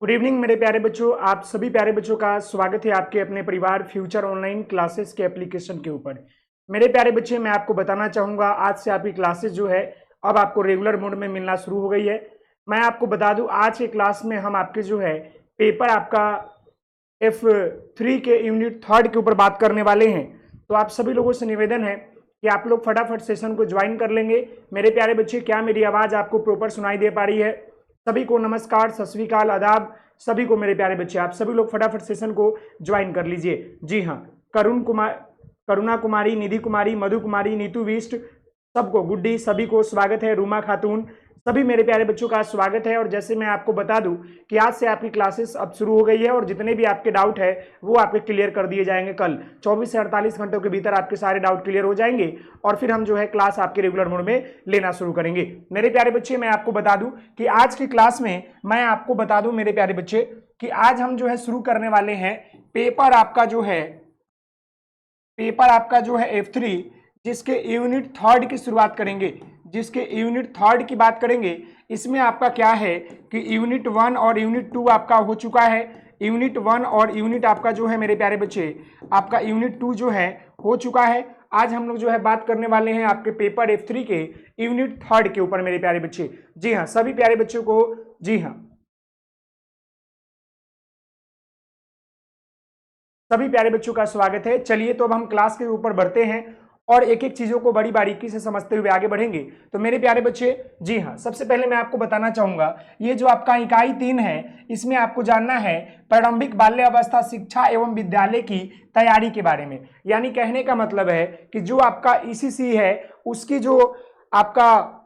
Good evening मेरे प्यारे बच्चों। आप सभी प्यारे बच्चों का स्वागत है आपके अपने परिवार फ्यूचर ऑनलाइन क्लासेस के एप्लीकेशन के ऊपर। मेरे प्यारे बच्चे, मैं आपको बताना चाहूंगा आज से आपकी क्लासेस जो है अब आपको रेगुलर मोड में मिलना शुरू हो गई है। मैं आपको बता दूं आज के क्लास में हम आपके जो है पेपर आपका F3 के यूनिट थर्ड के ऊपर बात करने वाले हैं। तो आप सभी लोगों से निवेदन है कि आप लोग फटाफट सेशन को ज्वाइन कर लेंगे। मेरे प्यारे बच्चे, क्या मेरी आवाज आपको प्रॉपर सुनाई दे पा रही है? सभी को नमस्कार, सत श्री अकाल, आदाब सभी को। मेरे प्यारे बच्चे, आप सभी लोग फटाफट सेशन को ज्वाइन कर लीजिए। जी हाँ, करुणा कुमारी, निधि कुमारी, मधु कुमारी, नीतू विष्ट, सबको गुड्डी, सभी को स्वागत है। रूमा खातून, सभी मेरे प्यारे बच्चों का स्वागत है। और जैसे मैं आपको बता दूं कि आज से आपकी क्लासेस अब शुरू हो गई है और जितने भी आपके डाउट है वो आपके क्लियर कर दिए जाएंगे। कल 24 से 48 घंटों के भीतर आपके सारे डाउट क्लियर हो जाएंगे और फिर हम जो है क्लास आपके रेगुलर मोड में लेना शुरू करेंगे। मेरे प्यारे बच्चे, मैं आपको बता दूं कि आज की क्लास में मैं आपको बता दूं मेरे प्यारे बच्चे कि आज हम जो है शुरू करने वाले हैं पेपर आपका जो है F3, जिसके यूनिट थर्ड की शुरुआत करेंगे, जिसके यूनिट थर्ड की बात करेंगे। इसमें आपका क्या है कि यूनिट 1 और यूनिट 2 आपका हो चुका है। यूनिट 1 और यूनिट आपका जो है मेरे प्यारे बच्चे आपका यूनिट 2 जो है हो चुका है। आज हम लोग जो है बात करने वाले हैं आपके पेपर F3 के यूनिट थर्ड के ऊपर मेरे प्यारे बच्चे। जी हाँ, सभी प्यारे बच्चों को जी हाँ, सभी प्यारे बच्चों का स्वागत है। चलिए तो अब हम क्लास के ऊपर बढ़ते हैं और एक एक चीजों को बड़ी बारीकी से समझते हुए आगे बढ़ेंगे। तो मेरे प्यारे बच्चे, जी हाँ, सबसे पहले मैं आपको बताना चाहूंगा ये जो आपका इकाई 3 है, इसमें आपको जानना है प्रारंभिक बाल्य अवस्था शिक्षा एवं विद्यालय की तैयारी के बारे में। यानी कहने का मतलब है कि जो आपका ईसीसी है उसकी जो आपका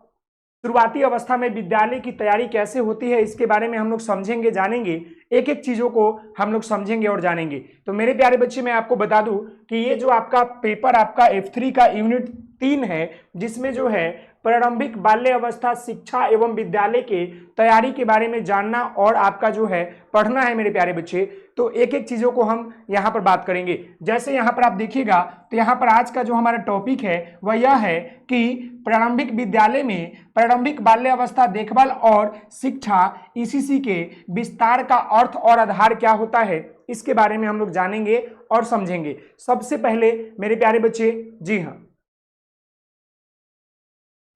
शुरुआती अवस्था में विद्यालय की तैयारी कैसे होती है इसके बारे में हम लोग समझेंगे, जानेंगे। एक एक चीजों को हम लोग समझेंगे और जानेंगे। तो मेरे प्यारे बच्चे, मैं आपको बता दूं कि ये जो आपका पेपर आपका F3 का यूनिट 3 है, जिसमें जो है प्रारंभिक बाल्य अवस्था शिक्षा एवं विद्यालय के तैयारी के बारे में जानना और आपका जो है पढ़ना है मेरे प्यारे बच्चे। तो एक एक चीजों को हम यहाँ पर बात करेंगे। जैसे यहाँ पर आप देखिएगा तो यहाँ पर आज का जो हमारा टॉपिक है वह यह है कि प्रारंभिक विद्यालय में प्रारंभिक बाल्य अवस्था देखभाल और शिक्षा ईसीसी के विस्तार का अर्थ और आधार क्या होता है, इसके बारे में हम लोग जानेंगे और समझेंगे। सबसे पहले मेरे प्यारे बच्चे, जी हाँ,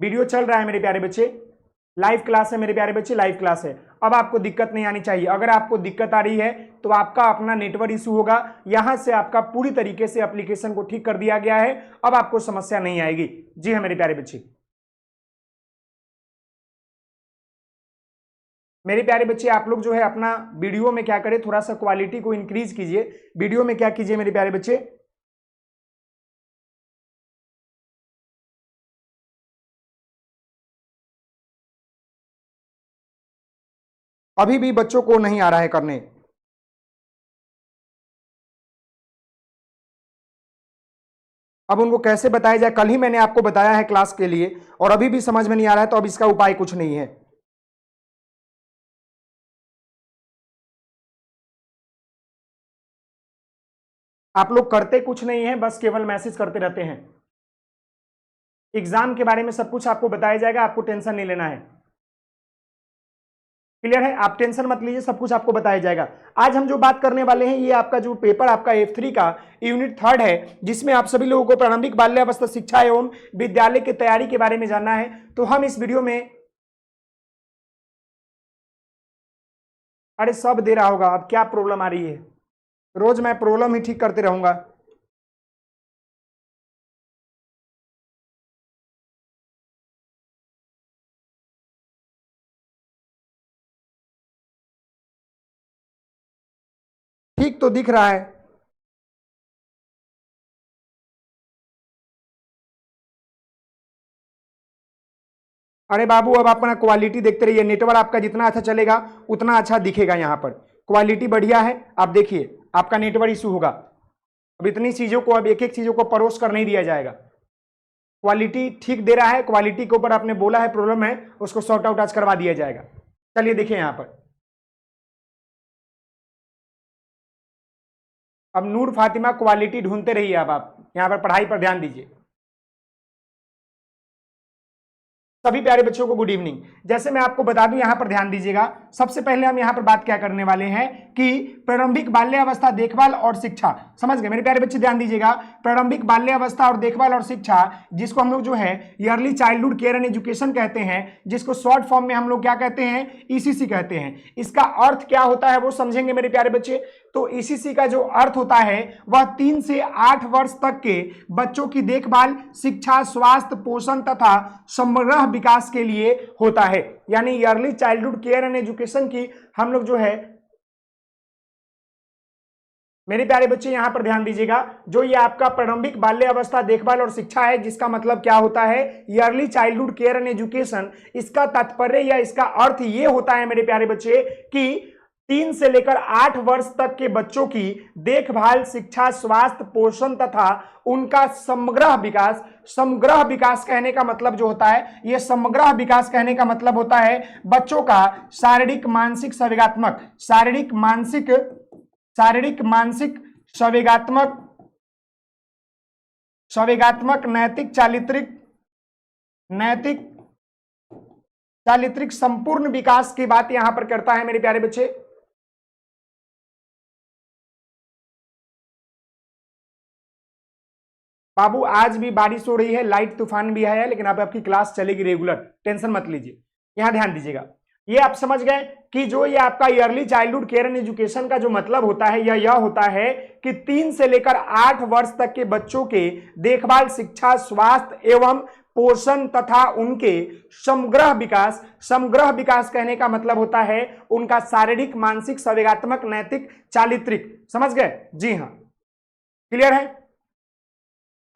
वीडियो चल रहा है मेरे प्यारे बच्चे, लाइव क्लास है मेरे प्यारे बच्चे, लाइव क्लास है। अब आपको दिक्कत नहीं आनी चाहिए। अगर आपको दिक्कत आ रही है तो आपका अपना नेटवर्क इशू होगा। यहां से आपका पूरी तरीके से एप्लीकेशन को ठीक कर दिया गया है, अब आपको समस्या नहीं आएगी। जी हाँ मेरे प्यारे बच्चे, मेरे प्यारे बच्चे, आप लोग जो है अपना वीडियो में क्या करें, थोड़ा सा क्वालिटी को इंक्रीज कीजिए। वीडियो में क्या कीजिए मेरे प्यारे बच्चे, अभी भी बच्चों को नहीं आ रहा है करने। अब उनको कैसे बताया जाए? कल ही मैंने आपको बताया है क्लास के लिए और अभी भी समझ में नहीं आ रहा है, तो अब इसका उपाय कुछ नहीं है। आप लोग करते कुछ नहीं है, बस केवल मैसेज करते रहते हैं। एग्जाम के बारे में सब कुछ आपको बताया जाएगा, आपको टेंशन नहीं लेना है। क्लियर है? आप टेंशन मत लीजिए, सब कुछ आपको बताया जाएगा। आज हम जो बात करने वाले हैं ये आपका जो पेपर आपका F3 का यूनिट थर्ड है, जिसमें आप सभी लोगों को प्रारंभिक बाल्यावस्था शिक्षा एवं विद्यालय की तैयारी के बारे में जानना है। तो हम इस वीडियो में, अरे सब दे रहा होगा, अब क्या प्रॉब्लम आ रही है? रोज मैं प्रॉब्लम ही ठीक करते रहूंगा। ठीक तो दिख रहा है। अरे बाबू, अब अपना क्वालिटी देखते रहिए। नेटवर्क आपका जितना अच्छा चलेगा उतना अच्छा दिखेगा। यहाँ पर क्वालिटी बढ़िया है, आप देखिए आपका नेटवर्क इशू होगा। अब इतनी चीजों को, अब एक एक चीजों को परोस कर नहीं दिया जाएगा। क्वालिटी ठीक दे रहा है, क्वालिटी के ऊपर आपने बोला है प्रॉब्लम है, उसको सॉर्ट आउट आज करवा दिया जाएगा। चलिए देखिए यहाँ पर, अब नूर फातिमा क्वालिटी ढूंढते रहिए। अब आप यहाँ पर पढ़ाई पर ध्यान दीजिए। सभी प्यारे बच्चों को गुड इवनिंग। जैसे मैं आपको बता दूं, यहां पर ध्यान दीजिएगा। सबसे पहले हम यहां पर बात क्या करने वाले हैं कि प्रारंभिक बाल्यावस्था देखभाल और शिक्षा। समझ गए मेरे प्यारे बच्चे, ध्यान दीजिएगा। प्रारंभिक बाल्यावस्था और देखभाल और शिक्षा, जिसको हम लोग जो है early childhood care and education कहते हैं, जिसको शॉर्ट फॉर्म में हम लोग क्या कहते हैं, ईसीसी कहते हैं। इसका अर्थ क्या होता है वो समझेंगे मेरे प्यारे बच्चे। तो ईसीसी का जो अर्थ होता है वह 3 से 8 वर्ष तक के बच्चों की देखभाल, शिक्षा, स्वास्थ्य, पोषण तथा समग्र विकास के लिए होता है। यानी early childhood care and education की हम लोग जो है, मेरे प्यारे बच्चे यहां पर ध्यान दीजिएगा, जो ये आपका प्रारंभिक बाल्य अवस्था देखभाल और शिक्षा है, जिसका मतलब क्या होता है, early childhood care and education, इसका तात्पर्य या इसका अर्थ ये होता है मेरे प्यारे बच्चे कि 3 से लेकर 8 वर्ष तक के बच्चों की देखभाल, शिक्षा, स्वास्थ्य, पोषण तथा उनका समग्र विकास। समग्र विकास कहने का मतलब जो होता है, यह समग्र विकास कहने का मतलब होता है बच्चों का शारीरिक, मानसिक, संवेगात्मक, शारीरिक, मानसिक, संवेगात्मक, नैतिक, चारित्रिक संपूर्ण विकास की बात यहां पर करता है मेरे प्यारे बच्चे। बाबू आज भी बारिश हो रही है, लाइट तूफान भी है, लेकिन अब आपकी क्लास चलेगी रेगुलर, टेंशन मत लीजिए। यहां ध्यान दीजिएगा, ये आप समझ गए कि जो ये आपका early childhood care and education का जो मतलब होता है यह होता है कि 3 से लेकर 8 वर्ष तक के बच्चों के देखभाल, शिक्षा, स्वास्थ्य एवं पोषण तथा उनके समग्र विकास। समग्र विकास कहने का मतलब होता है उनका शारीरिक, मानसिक, संवेगात्मक, नैतिक, चारित्रिक। समझ गए? जी हां, क्लियर है।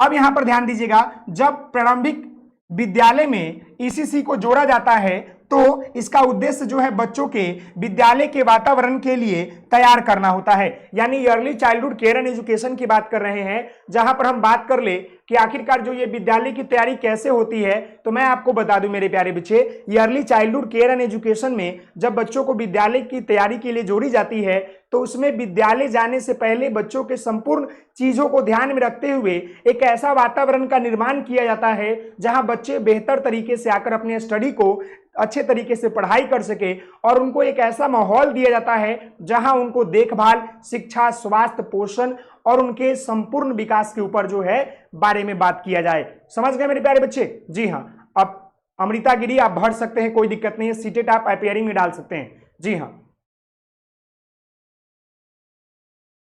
अब यहां पर ध्यान दीजिएगा, जब प्रारंभिक विद्यालय में ईसीसी को जोड़ा जाता है तो इसका उद्देश्य जो है बच्चों के विद्यालय के वातावरण के लिए तैयार करना होता है। यानी early childhood care and education की बात कर रहे हैं, जहां पर हम बात कर ले कि आखिरकार जो ये विद्यालय की तैयारी कैसे होती है, तो मैं आपको बता दूं मेरे प्यारे बच्चे, early childhood care and education में जब बच्चों को विद्यालय की तैयारी के लिए जोड़ी जाती है तो उसमें विद्यालय जाने से पहले बच्चों के संपूर्ण चीजों को ध्यान में रखते हुए एक ऐसा वातावरण का निर्माण किया जाता है जहां बच्चे बेहतर तरीके से आकर अपने स्टडी को अच्छे तरीके से पढ़ाई कर सके, और उनको एक ऐसा माहौल दिया जाता है जहां उनको देखभाल, शिक्षा, स्वास्थ्य, पोषण और उनके संपूर्ण विकास के ऊपर जो है बारे में बात किया जाए। समझ गए मेरे प्यारे बच्चे? जी हां। अब अमृता गिरी आप भर सकते हैं, कोई दिक्कत नहीं है, सीटेट आप अपियरिंग में डाल सकते हैं। जी हां,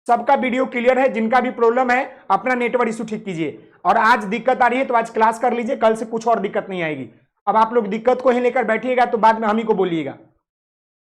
सबका वीडियो क्लियर है। जिनका भी प्रॉब्लम है अपना नेटवर्क इशू ठीक कीजिए, और आज दिक्कत आ रही है तो आज क्लास कर लीजिए, कल से कुछ और दिक्कत नहीं आएगी। अब आप लोग दिक्कत को ही लेकर बैठिएगा तो बाद में हम ही को बोलिएगा।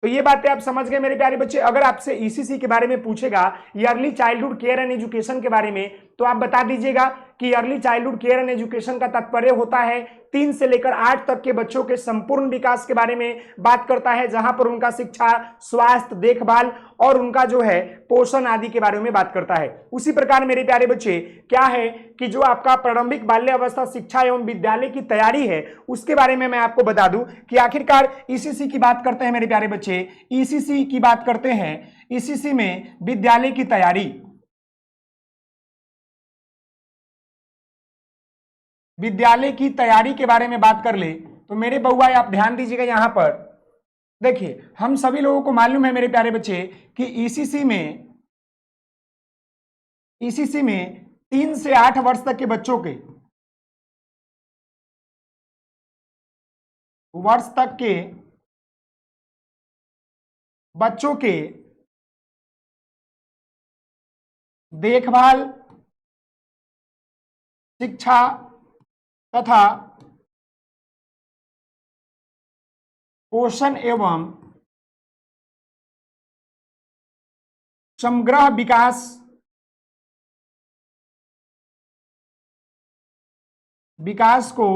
तो ये बातें आप समझ गए मेरे प्यारे बच्चे। अगर आपसे ईसीसी के बारे में पूछेगा, early childhood care and education के बारे में, तो आप बता दीजिएगा कि early childhood care and education का तात्पर्य होता है 3 से लेकर 8 तक के बच्चों के संपूर्ण विकास के बारे में बात करता है, जहां पर उनका शिक्षा, स्वास्थ्य, देखभाल और उनका जो है पोषण आदि के बारे में बात करता है। उसी प्रकार मेरे प्यारे बच्चे क्या है कि जो आपका प्रारंभिक बाल्यावस्था शिक्षा एवं विद्यालय की तैयारी है, उसके बारे में मैं आपको बता दूं कि आखिरकार ईसीसी की बात करते हैं मेरे प्यारे बच्चे, ईसीसी की बात करते हैं। ईसीसी में विद्यालय की तैयारी, विद्यालय की तैयारी के बारे में बात कर ले तो मेरे बउआ आप ध्यान दीजिएगा। यहां पर देखिए, हम सभी लोगों को मालूम है मेरे प्यारे बच्चे कि ईसीसी में 3 से 8 वर्ष तक के बच्चों के देखभाल, शिक्षा तथा पोषण एवं समग्र विकास को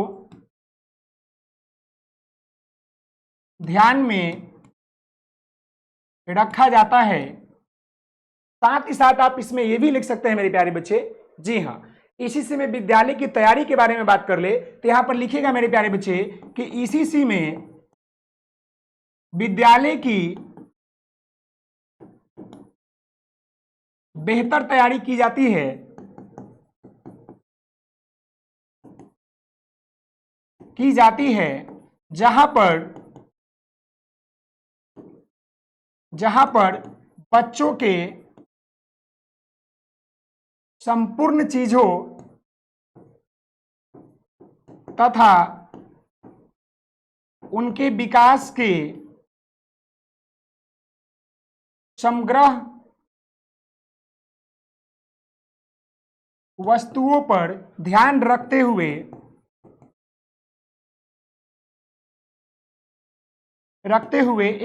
ध्यान में रखा जाता है। साथ ही साथ आप इसमें यह भी लिख सकते हैं मेरे प्यारे बच्चे, जी हां, ईसीसी में विद्यालय की तैयारी के बारे में बात कर ले तो यहां पर लिखेगा मेरे प्यारे बच्चे कि ईसीसी में विद्यालय की बेहतर तैयारी की जाती है जहां पर बच्चों के संपूर्ण चीजों तथा उनके विकास के समग्र वस्तुओं पर ध्यान रखते हुए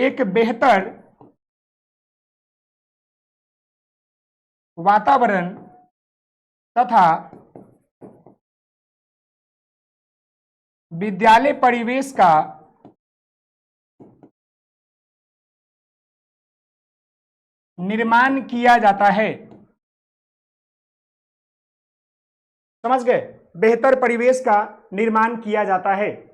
एक बेहतर वातावरण तथा विद्यालय परिवेश का निर्माण किया जाता है। समझ गए? बेहतर परिवेश का निर्माण किया जाता है।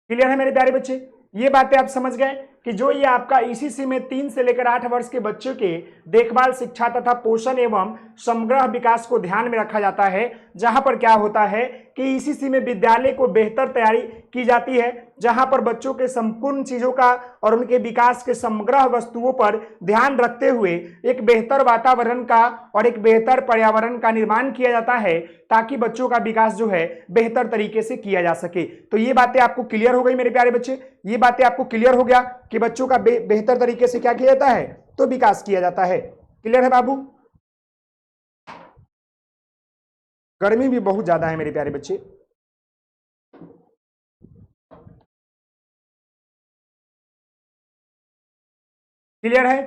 क्लियर है मेरे प्यारे बच्चे? ये बातें आप समझ गए कि जो ये आपका ईसीसी में 3 से लेकर 8 वर्ष के बच्चों के देखभाल, शिक्षा तथा पोषण एवं समग्र विकास को ध्यान में रखा जाता है, जहां पर क्या होता है कि ईसीसी में विद्यालय को बेहतर तैयारी की जाती है, जहां पर बच्चों के संपूर्ण चीजों का और उनके विकास के समग्र वस्तुओं पर ध्यान रखते हुए एक बेहतर वातावरण का और एक बेहतर पर्यावरण का निर्माण किया जाता है, ताकि बच्चों का विकास जो है बेहतर तरीके से किया जा सके। तो ये बातें आपको क्लियर हो गई मेरे प्यारे बच्चे? ये बातें आपको क्लियर हो गया कि बच्चों का बेहतर तरीके से क्या किया जाता है, तो विकास किया जाता है। क्लियर है बाबू? गर्मी भी बहुत ज्यादा है मेरे प्यारे बच्चे। क्लियर है?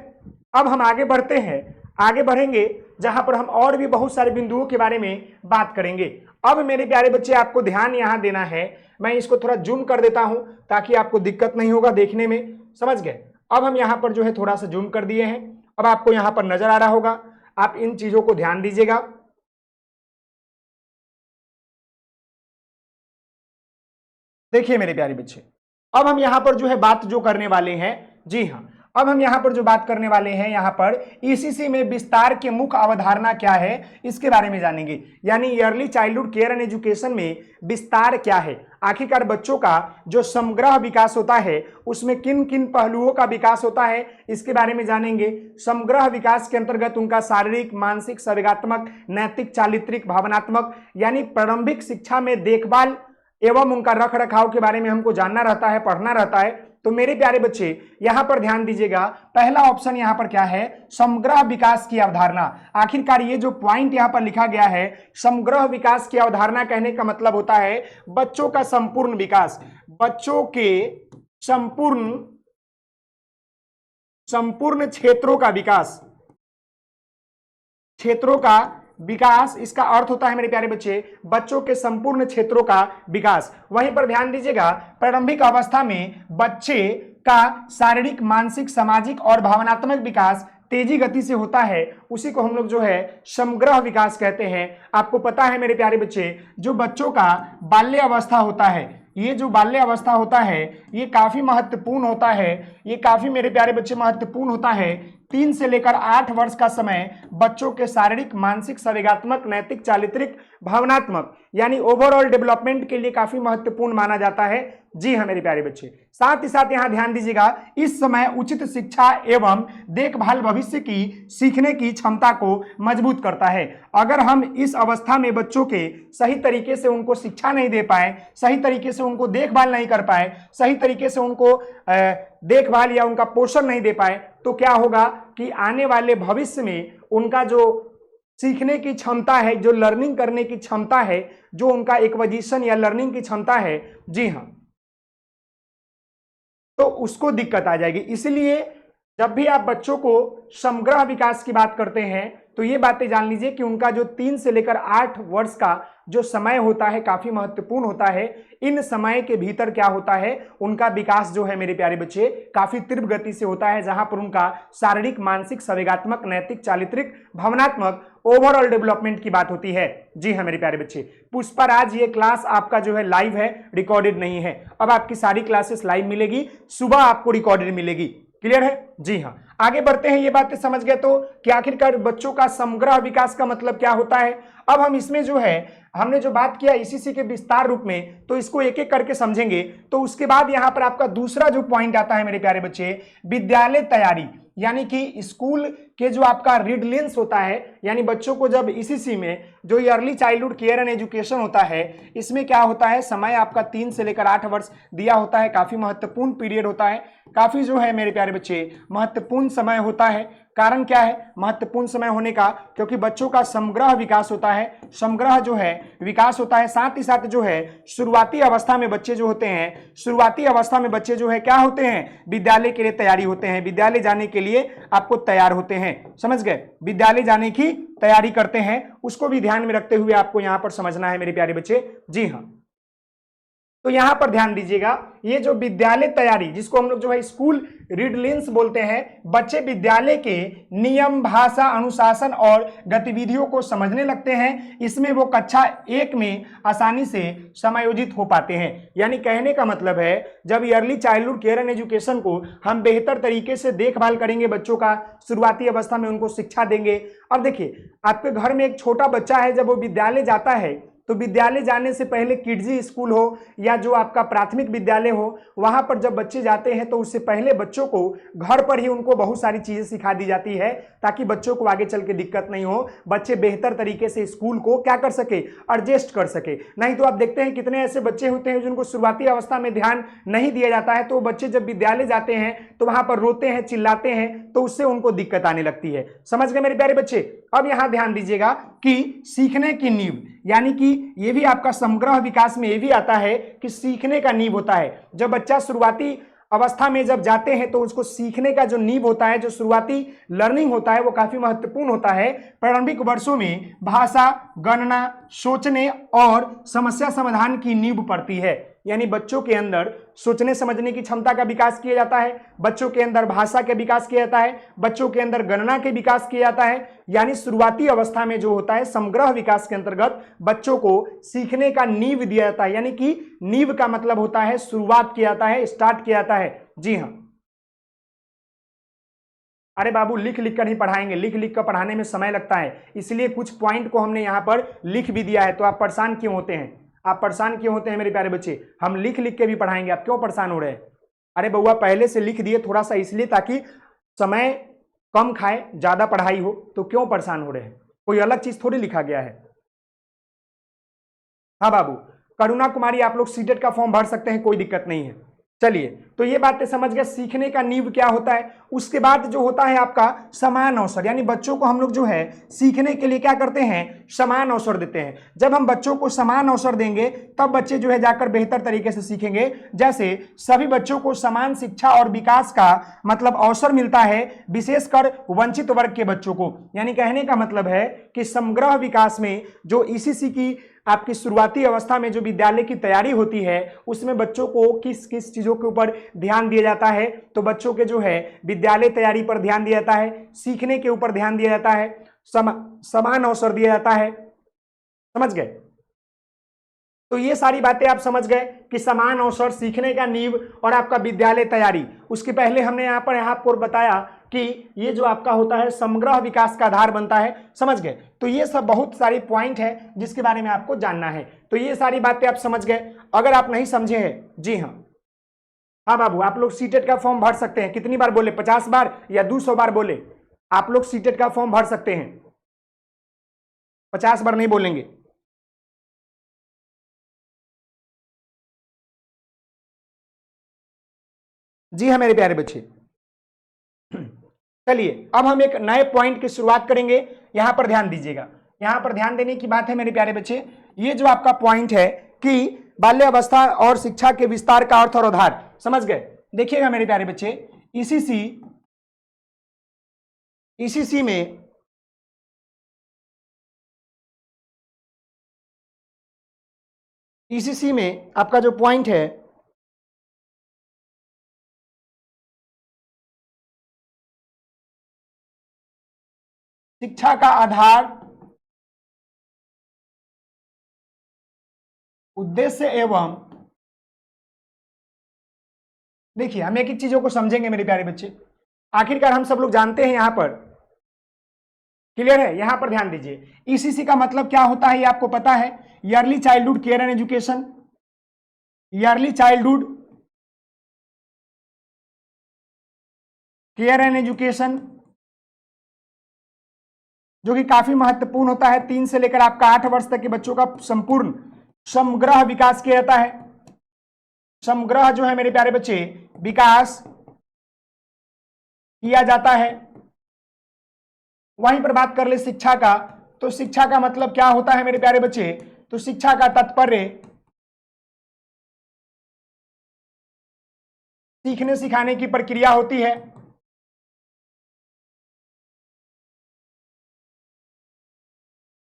अब हम आगे बढ़ते हैं, आगे बढ़ेंगे जहां पर हम और भी बहुत सारे बिंदुओं के बारे में बात करेंगे। अब मेरे प्यारे बच्चे आपको ध्यान यहां देना है, मैं इसको थोड़ा जूम कर देता हूं ताकि आपको दिक्कत नहीं होगा देखने में। समझ गए? अब हम यहां पर जो है थोड़ा सा जूम कर दिए हैं, अब आपको यहां पर नजर आ रहा होगा। आप इन चीजों को ध्यान दीजिएगा। देखिए मेरे प्यारे बच्चे, अब हम यहां पर जो है बात जो करने वाले हैं, जी हां, अब हम यहां पर जो बात करने वाले हैं, यहां पर ईसीसी में विस्तार के मुख्य अवधारणा क्या है इसके बारे में जानेंगे। यानी yearly childhood care and education में विस्तार क्या है, आखिरकार बच्चों का जो समग्र विकास होता है उसमें किन किन पहलुओं का विकास होता है इसके बारे में जानेंगे। समग्र विकास के अंतर्गत उनका शारीरिक, मानसिक, संवेगात्मक, नैतिक, चारित्रिक, भावनात्मक, यानी प्रारंभिक शिक्षा में देखभाल एवं उनका रख रखाव के बारे में हमको जानना रहता है, पढ़ना रहता है। तो मेरे प्यारे बच्चे यहां पर ध्यान दीजिएगा, पहला ऑप्शन यहां पर क्या है, समग्र विकास की अवधारणा। आखिरकार ये जो पॉइंट यहां पर लिखा गया है, समग्र विकास की अवधारणा, कहने का मतलब होता है बच्चों का संपूर्ण विकास, बच्चों के संपूर्ण क्षेत्रों का विकास, क्षेत्रों का विकास। इसका अर्थ होता है मेरे प्यारे बच्चे बच्चों के संपूर्ण क्षेत्रों का विकास। वहीं पर ध्यान दीजिएगा, प्रारंभिक अवस्था में बच्चे का शारीरिक, मानसिक, सामाजिक और भावनात्मक विकास तेजी गति से होता है, उसी को हम लोग जो है समग्र विकास कहते हैं। आपको पता है मेरे प्यारे बच्चे, जो बच्चों का बाल्य अवस्था होता है, ये जो बाल्य अवस्था होता है ये काफी महत्वपूर्ण होता है, ये काफी मेरे प्यारे बच्चे महत्वपूर्ण होता है। 3 से लेकर 8 वर्ष का समय बच्चों के शारीरिक, मानसिक, संवेगात्मक, नैतिक, चारित्रिक, भावनात्मक, यानी ओवरऑल डेवलपमेंट के लिए काफी महत्वपूर्ण माना जाता है। जी हाँ मेरे प्यारे बच्चे, साथ ही साथ यहां ध्यान दीजिएगा, इस समय उचित शिक्षा एवं देखभाल भविष्य की सीखने की क्षमता को मजबूत करता है। अगर हम इस अवस्था में बच्चों के सही तरीके से उनको शिक्षा नहीं दे पाए, सही तरीके से उनको देखभाल नहीं कर पाए, सही तरीके से उनको देखभाल या उनका पोषण नहीं दे पाए, तो क्या होगा कि आने वाले भविष्य में उनका जो सीखने की क्षमता है, जो लर्निंग करने की क्षमता है, जो उनका एक्विजिशन या लर्निंग की क्षमता है, जी हाँ, तो उसको दिक्कत आ जाएगी। इसलिए जब भी आप बच्चों को समग्र विकास की बात करते हैं तो ये बातें जान लीजिए कि उनका जो 3 से लेकर 8 वर्ष का जो समय होता है काफी महत्वपूर्ण होता है। इन समय के भीतर क्या होता है, उनका विकास जो है मेरे प्यारे बच्चे काफी तीव्र गति से होता है, जहां पर उनका शारीरिक, मानसिक, संवेगात्मक, नैतिक, चारित्रिक, भावनात्मक, ओवरऑल डेवलपमेंट की बात होती है। जी हाँ मेरे प्यारे बच्चे, पुष्पाराज ये क्लास आपका जो है लाइव है, रिकॉर्डेड नहीं है। अब आपकी सारी क्लासेस लाइव मिलेगी, सुबह आपको रिकॉर्डेड मिलेगी। क्लियर है? जी हाँ, आगे बढ़ते हैं। ये बातें समझ गए तो कि आखिरकार बच्चों का समग्र विकास का मतलब क्या होता है। अब हम इसमें जो है हमने जो बात किया ईसीसी के विस्तार रूप में, तो इसको एक एक करके समझेंगे। तो उसके बाद यहां पर आपका दूसरा जो पॉइंट आता है मेरे प्यारे बच्चे, विद्यालय तैयारी, यानी कि स्कूल के जो आपका रीडलेंस होता है, यानी बच्चों को जब ईसीसी में जो early childhood care and education होता है, इसमें क्या होता है, समय आपका 3 से लेकर 8 वर्ष दिया होता है। काफी महत्वपूर्ण पीरियड होता है, काफी जो है मेरे प्यारे बच्चे महत्वपूर्ण समय होता है। कारण क्या है महत्वपूर्ण समय होने का, क्योंकि बच्चों का समग्र विकास होता है, समग्र जो है विकास होता है। साथ ही साथ जो है शुरुआती अवस्था में बच्चे जो होते हैं, शुरुआती अवस्था में बच्चे जो है क्या होते हैं, विद्यालय के लिए तैयारी होते हैं, विद्यालय जाने के लिए आपको तैयार होते हैं, समझ गए, विद्यालय जाने की तैयारी करते हैं। उसको भी ध्यान में रखते हुए आपको यहां पर समझना है मेरे प्यारे बच्चे। जी हाँ, तो यहां पर ध्यान दीजिएगा, ये जो विद्यालय तैयारी जिसको हम लोग जो है स्कूल रीडलेंस बोलते हैं, बच्चे विद्यालय के नियम, भाषा, अनुशासन और गतिविधियों को समझने लगते हैं। इसमें वो कक्षा 1 में आसानी से समायोजित हो पाते हैं। यानी कहने का मतलब है जब early childhood care and education को हम बेहतर तरीके से देखभाल करेंगे, बच्चों का शुरुआती अवस्था में उनको शिक्षा देंगे। अब देखिए आपके घर में एक छोटा बच्चा है, जब वो विद्यालय जाता है तो विद्यालय जाने से पहले किड्जी स्कूल हो या जो आपका प्राथमिक विद्यालय हो, वहां पर जब बच्चे जाते हैं तो उससे पहले बच्चों को घर पर ही उनको बहुत सारी चीजें सिखा दी जाती है, ताकि बच्चों को आगे चल के दिक्कत नहीं हो, बच्चे बेहतर तरीके से स्कूल को क्या कर सके, एडजस्ट कर सके। नहीं तो आप देखते हैं कितने ऐसे बच्चे होते हैं जिनको शुरुआती अवस्था में ध्यान नहीं दिया जाता है, तो बच्चे जब विद्यालय जाते हैं तो वहां पर रोते हैं, चिल्लाते हैं, तो उससे उनको दिक्कत आने लगती है। समझ गए मेरे प्यारे बच्चे। अब यहां ध्यान दीजिएगा कि सीखने की नींव, यानी कि ये भी आपका समग्र विकास में ये भी आता है कि सीखने का नींव होता है। जब बच्चा शुरुआती अवस्था में जब जाते हैं तो उसको सीखने का जो नींव होता है, जो शुरुआती लर्निंग होता है, वो काफी महत्वपूर्ण होता है। प्रारंभिक वर्षों में भाषा, गणना, सोचने और समस्या समाधान की नींव पड़ती है। यानी बच्चों के अंदर सोचने समझने की क्षमता का विकास किया जाता है, बच्चों के अंदर भाषा के विकास किया जाता है, बच्चों के अंदर गणना के विकास किया जाता है। यानी शुरुआती अवस्था में जो होता है समग्र विकास के अंतर्गत बच्चों को सीखने का नींव दिया जाता है। यानी कि नींव का मतलब होता है शुरुआत किया जाता है, स्टार्ट किया जाता है। जी हाँ, अरे बाबू लिख लिख कर नहीं पढ़ाएंगे, लिख लिख कर पढ़ाने में समय लगता है, इसलिए कुछ पॉइंट को हमने यहां पर लिख भी दिया है। तो आप परेशान क्यों होते हैं, आप परेशान क्यों होते हैं मेरे प्यारे बच्चे, हम लिख लिख के भी पढ़ाएंगे, आप क्यों परेशान हो रहे हैं। अरे बउआ पहले से लिख दिए थोड़ा सा, इसलिए ताकि समय कम खाए, ज्यादा पढ़ाई हो, तो क्यों परेशान हो रहे हैं, कोई अलग चीज थोड़ी लिखा गया है। हाँ बाबू, करुणा कुमारी आप लोग सीटेट का फॉर्म भर सकते हैं, कोई दिक्कत नहीं है। चलिए, तो ये बातें समझ गए, सीखने का नींव क्या होता है। उसके बाद जो होता है आपका समान अवसर, यानी बच्चों को हम लोग जो है सीखने के लिए क्या करते हैं, समान अवसर देते हैं। जब हम बच्चों को समान अवसर देंगे तब बच्चे जो है जाकर बेहतर तरीके से सीखेंगे। जैसे सभी बच्चों को समान शिक्षा और विकास का मतलब अवसर मिलता है, विशेषकर वंचित वर्ग के बच्चों को। यानी कहने का मतलब है कि समग्र विकास में जो ईसीसी की आपकी शुरुआती अवस्था में जो विद्यालय की तैयारी होती है, उसमें बच्चों को किस किस चीजों के ऊपर ध्यान दिया जाता है, तो बच्चों के जो है विद्यालय तैयारी पर ध्यान दिया जाता है, सीखने के ऊपर ध्यान दिया जाता है, समान अवसर दिया जाता है। समझ गए। तो ये सारी बातें आप समझ गए कि समान अवसर, सीखने का नींव और आपका विद्यालय तैयारी। उसके पहले हमने यहाँ आपको बताया कि ये जो आपका होता है समग्र विकास का आधार बनता है। समझ गए। तो ये सब बहुत सारी पॉइंट है जिसके बारे में आपको जानना है। तो ये सारी बातें आप समझ गए। अगर आप नहीं समझे हैं, जी हाँ, हाँ बाबू, आप लोग सीटेट का फॉर्म भर सकते हैं। कितनी बार बोले, 50 बार या 200 बार बोले, आप लोग सीटेट का फॉर्म भर सकते हैं, 50 बार नहीं बोलेंगे। जी हाँ मेरे प्यारे बच्चे। चलिए अब हम एक नए पॉइंट की शुरुआत करेंगे। यहां पर ध्यान दीजिएगा, यहां पर ध्यान देने की बात है मेरे प्यारे बच्चे। ये जो आपका पॉइंट है कि बाल्यावस्था और शिक्षा के विस्तार का अर्थ और आधार, समझ गए। देखिएगा मेरे प्यारे बच्चे, ईसीसी में आपका जो पॉइंट है, शिक्षा का आधार, उद्देश्य एवं, देखिए हम एक एक चीजों को समझेंगे मेरे प्यारे बच्चे। आखिरकार हम सब लोग जानते हैं यहां पर क्लियर है? यहां पर ध्यान दीजिए, ईसीसी का मतलब क्या होता है ये आपको पता है, yearly childhood care and education, yearly childhood care and education, जो कि काफी महत्वपूर्ण होता है। 3 से लेकर आपका 8 वर्ष तक के बच्चों का संपूर्ण समग्र विकास किया जाता है। समग्र जो है मेरे प्यारे बच्चे विकास किया जाता है। वहीं पर बात कर ले शिक्षा का, तो शिक्षा का मतलब क्या होता है मेरे प्यारे बच्चे, तो शिक्षा का तात्पर्य सीखने सिखाने की प्रक्रिया होती है।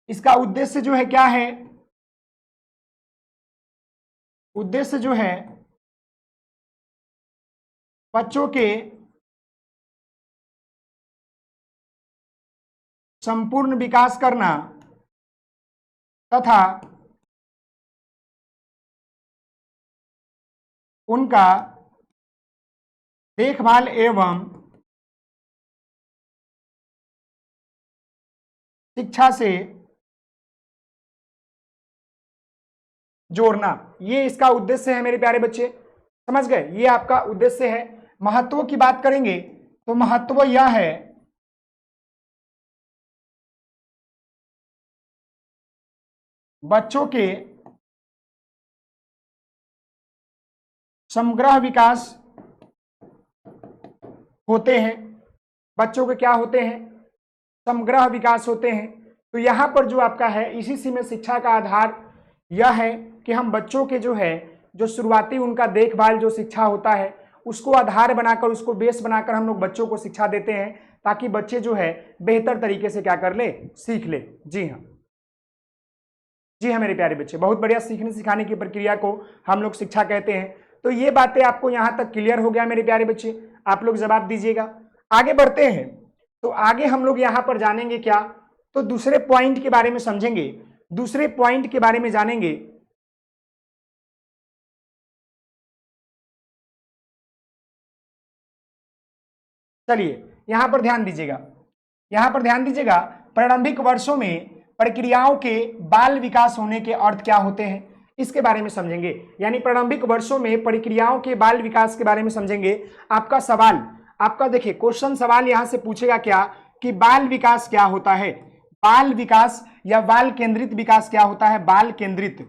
इसका उद्देश्य जो है क्या है, उद्देश्य जो है बच्चों के संपूर्ण विकास करना तथा उनका देखभाल एवं शिक्षा से जोड़ना, ये इसका उद्देश्य है मेरे प्यारे बच्चे। समझ गए? ये आपका उद्देश्य है। महत्व की बात करेंगे तो महत्व यह है बच्चों के समग्र विकास होते हैं। बच्चों के क्या होते हैं? समग्र विकास होते हैं। तो यहां पर जो आपका है इसी में शिक्षा का आधार यह है कि हम बच्चों के जो है जो शुरुआती उनका देखभाल जो शिक्षा होता है उसको आधार बनाकर, उसको बेस बनाकर हम लोग बच्चों को शिक्षा देते हैं, ताकि बच्चे जो है बेहतर तरीके से क्या कर ले, सीख ले। जी हाँ, जी हाँ मेरे प्यारे बच्चे, बहुत बढ़िया। सीखने सिखाने की प्रक्रिया को हम लोग शिक्षा कहते हैं। तो ये बातें आपको यहां तक क्लियर हो गया मेरे प्यारे बच्चे? आप लोग जवाब दीजिएगा। आगे बढ़ते हैं, तो आगे हम लोग यहां पर जानेंगे क्या, तो दूसरे पॉइंट के बारे में समझेंगे, दूसरे पॉइंट के बारे में जानेंगे। चलिए यहां पर ध्यान दीजिएगा, यहां पर ध्यान दीजिएगा। प्रारंभिक वर्षों में प्रक्रियाओं के बाल विकास होने के अर्थ क्या होते हैं, इसके बारे में समझेंगे। यानी प्रारंभिक वर्षों में प्रक्रियाओं के बाल विकास के बारे में समझेंगे। आपका सवाल, आपका देखिए क्वेश्चन सवाल यहां से पूछेगा क्या कि बाल विकास क्या होता है, बाल विकास या बाल केंद्रित विकास क्या होता है, बाल केंद्रित,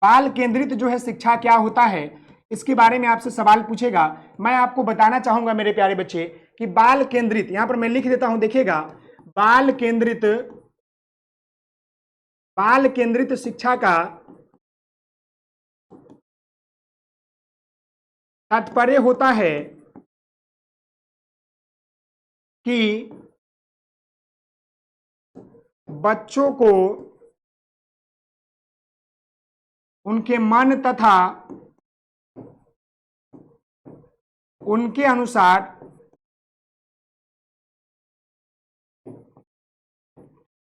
बाल केंद्रित जो है शिक्षा क्या होता है, इसके बारे में आपसे सवाल पूछेगा। मैं आपको बताना चाहूंगा मेरे प्यारे बच्चे कि बाल केंद्रित, यहां पर मैं लिख देता हूं, देखिएगा, बाल केंद्रित, बाल केंद्रित शिक्षा का तात्पर्य होता है कि बच्चों को उनके मन तथा उनके अनुसार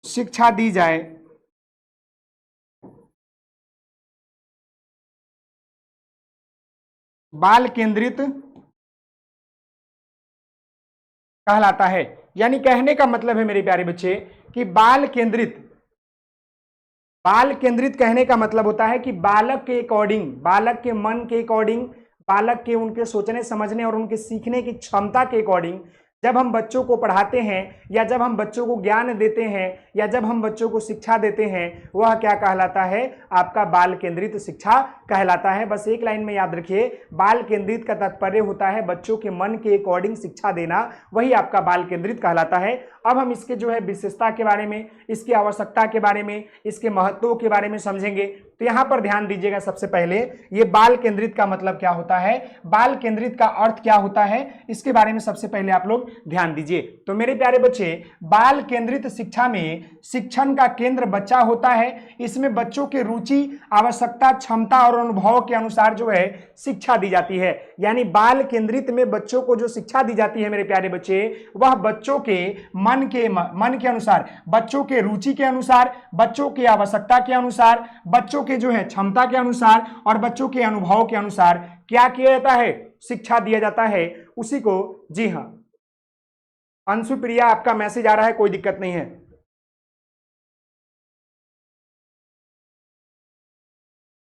शिक्षा दी जाए। बाल केंद्रित कहलाता है। यानी कहने का मतलब है मेरे प्यारे बच्चे कि बाल केंद्रित, बाल केंद्रित कहने का मतलब होता है कि बालक के अकॉर्डिंग, बालक के मन के अकॉर्डिंग, बालक के उनके सोचने समझने और उनके सीखने की क्षमता के अकॉर्डिंग जब हम बच्चों को पढ़ाते हैं या जब हम बच्चों को ज्ञान देते हैं या जब हम बच्चों को शिक्षा देते हैं, वह क्या कहलाता है, आपका बाल केंद्रित शिक्षा कहलाता है। बस एक लाइन में याद रखिए, बाल केंद्रित का तात्पर्य होता है बच्चों के मन के अकॉर्डिंग शिक्षा देना, वही आपका बाल केंद्रित कहलाता है। अब हम इसके जो है विशेषता के बारे में, इसकी आवश्यकता के बारे में, इसके महत्वों के बारे में समझेंगे। तो यहां पर ध्यान दीजिएगा, सबसे पहले ये बाल केंद्रित का मतलब क्या होता है, बाल केंद्रित का अर्थ क्या होता है, इसके बारे में सबसे पहले आप लोग ध्यान दीजिए। तो मेरे प्यारे बच्चे, बाल केंद्रित शिक्षा में शिक्षण का केंद्र बच्चा होता है। इसमें बच्चों के रुचि, आवश्यकता, क्षमता और अनुभव के अनुसार जो है शिक्षा दी जाती है। यानी बाल केंद्रित में बच्चों को जो शिक्षा दी जाती है मेरे प्यारे बच्चे, वह बच्चों के मन के अनुसार, बच्चों के रुचि के अनुसार, बच्चों की आवश्यकता के अनुसार, बच्चों के जो है क्षमता के अनुसार और बच्चों के अनुभव के अनुसार क्या किया जाता है, शिक्षा दिया जाता है उसी को, जी हाँ, अंशु प्रिया आपका मैसेज आ रहा है, कोई दिक्कत नहीं है।